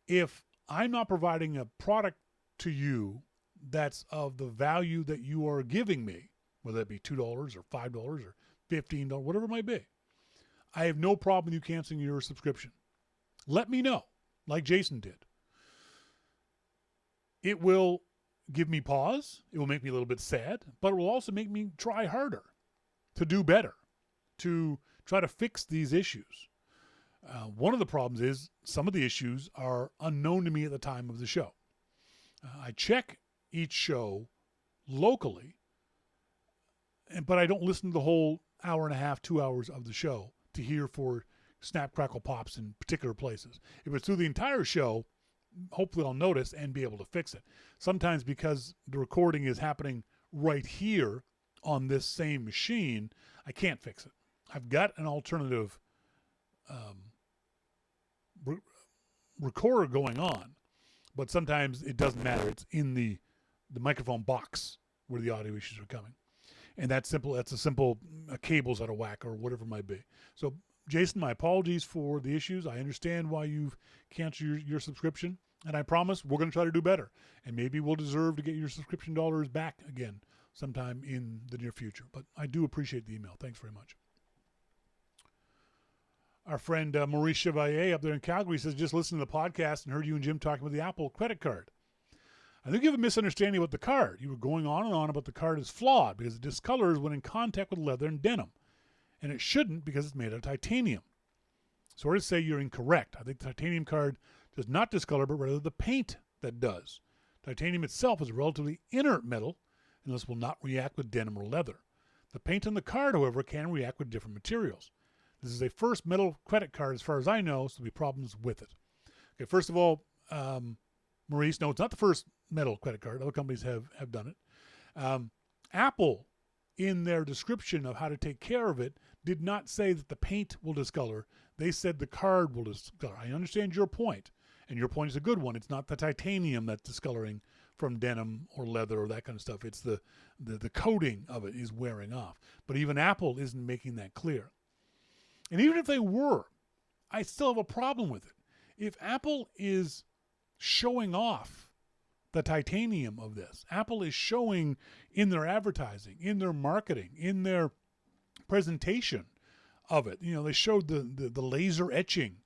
If I'm not providing a product to you that's of the value that you are giving me, whether it be $2 or $5 or $15, whatever it might be, I have no problem with you canceling your subscription. Let me know, like Jason did. It will give me pause. It will make me a little bit sad, but it will also make me try harder to do better, to try to fix these issues. One of the problems is some of the issues are unknown to me at the time of the show. I check each show locally, but I don't listen to the whole hour and a half, 2 hours of the show to hear for snap, crackle, pops in particular places. If it's through the entire show, hopefully I'll notice and be able to fix it. Sometimes because the recording is happening right here on this same machine, I can't fix it. I've got an alternative recorder going on, but sometimes it doesn't matter. It's in the microphone box where the audio issues are coming. And that's a simple cable's out of whack or whatever it might be. So, Jason, my apologies for the issues. I understand why you've canceled your subscription. And I promise we're going to try to do better. And maybe we'll deserve to get your subscription dollars back again sometime in the near future. But I do appreciate the email. Thanks very much. Our friend Maurice Chevalier up there in Calgary says, just listened to the podcast and heard you and Jim talking about the Apple credit card. I think you have a misunderstanding about the card. You were going on and on about the card is flawed because it discolors when in contact with leather and denim. And it shouldn't because it's made of titanium. Sorry to say you're incorrect. I think the titanium card does not discolor, but rather the paint that does. Titanium itself is a relatively inert metal and thus will not react with denim or leather. The paint on the card, however, can react with different materials. This is a first metal credit card as far as I know, so there'll be problems with it. Okay, first of all, Maurice, no, it's not the first metal credit card. Other companies have done it. Apple, in their description of how to take care of it, did not say that the paint will discolor. They said the card will discolor. I understand your point, and your point is a good one. It's not the titanium that's discoloring from denim or leather or that kind of stuff. It's the coating of it is wearing off. But even Apple isn't making that clear. And even if they were, I still have a problem with it. If Apple is showing off the titanium of this, Apple is showing in their advertising, in their marketing, in their presentation of it. You know, they showed the laser etching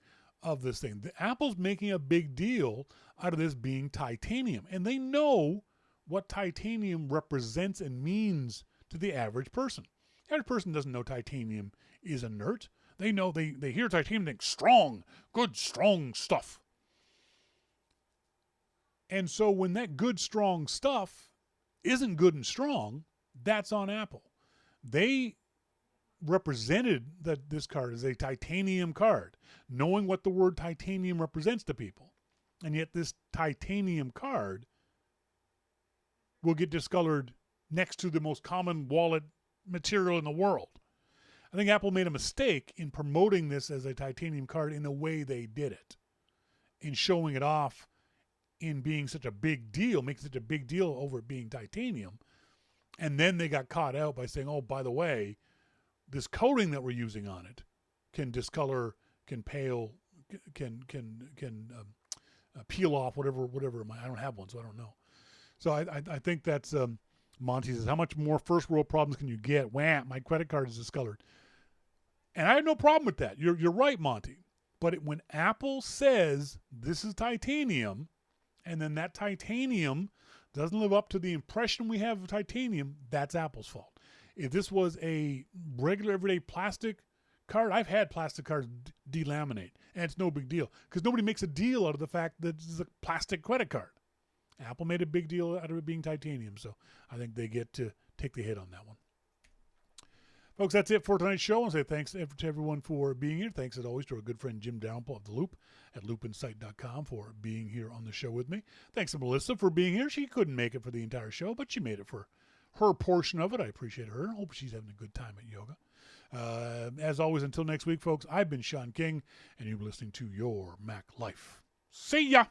of this thing. Apple's making a big deal out of this being titanium. And they know what titanium represents and means to the average person. The average person doesn't know titanium is inert. They know, they hear titanium and think strong, good, strong stuff. And so when that good, strong stuff isn't good and strong, that's on Apple. They represented that this card is a titanium card, knowing what the word titanium represents to people. And yet this titanium card will get discolored next to the most common wallet material in the world. I think Apple made a mistake in promoting this as a titanium card in the way they did it, in showing it off, in being such a big deal, making such a big deal over it being titanium. And then they got caught out by saying, oh, by the way, this coating that we're using on it can discolor, can pale, can peel off, whatever. I don't have one, so I don't know. So I think that's, Monty says, how much more first world problems can you get? Wham, my credit card is discolored. And I have no problem with that. You're right, Monty. But when Apple says this is titanium, and then that titanium doesn't live up to the impression we have of titanium, that's Apple's fault. If this was a regular everyday plastic card, I've had plastic cards delaminate, and it's no big deal because nobody makes a deal out of the fact that this is a plastic credit card. Apple made a big deal out of it being titanium, so I think they get to take the hit on that one. Folks, that's it for tonight's show. I want to say thanks to everyone for being here. Thanks, as always, to our good friend Jim Dalrymple of The Loop at loopinsight.com for being here on the show with me. Thanks to Melissa for being here. She couldn't make it for the entire show, but she made it for her portion of it. I appreciate her. Hope she's having a good time at yoga. As always, until next week, folks, I've been Shawn King, and you've been listening to Your Mac Life. See ya!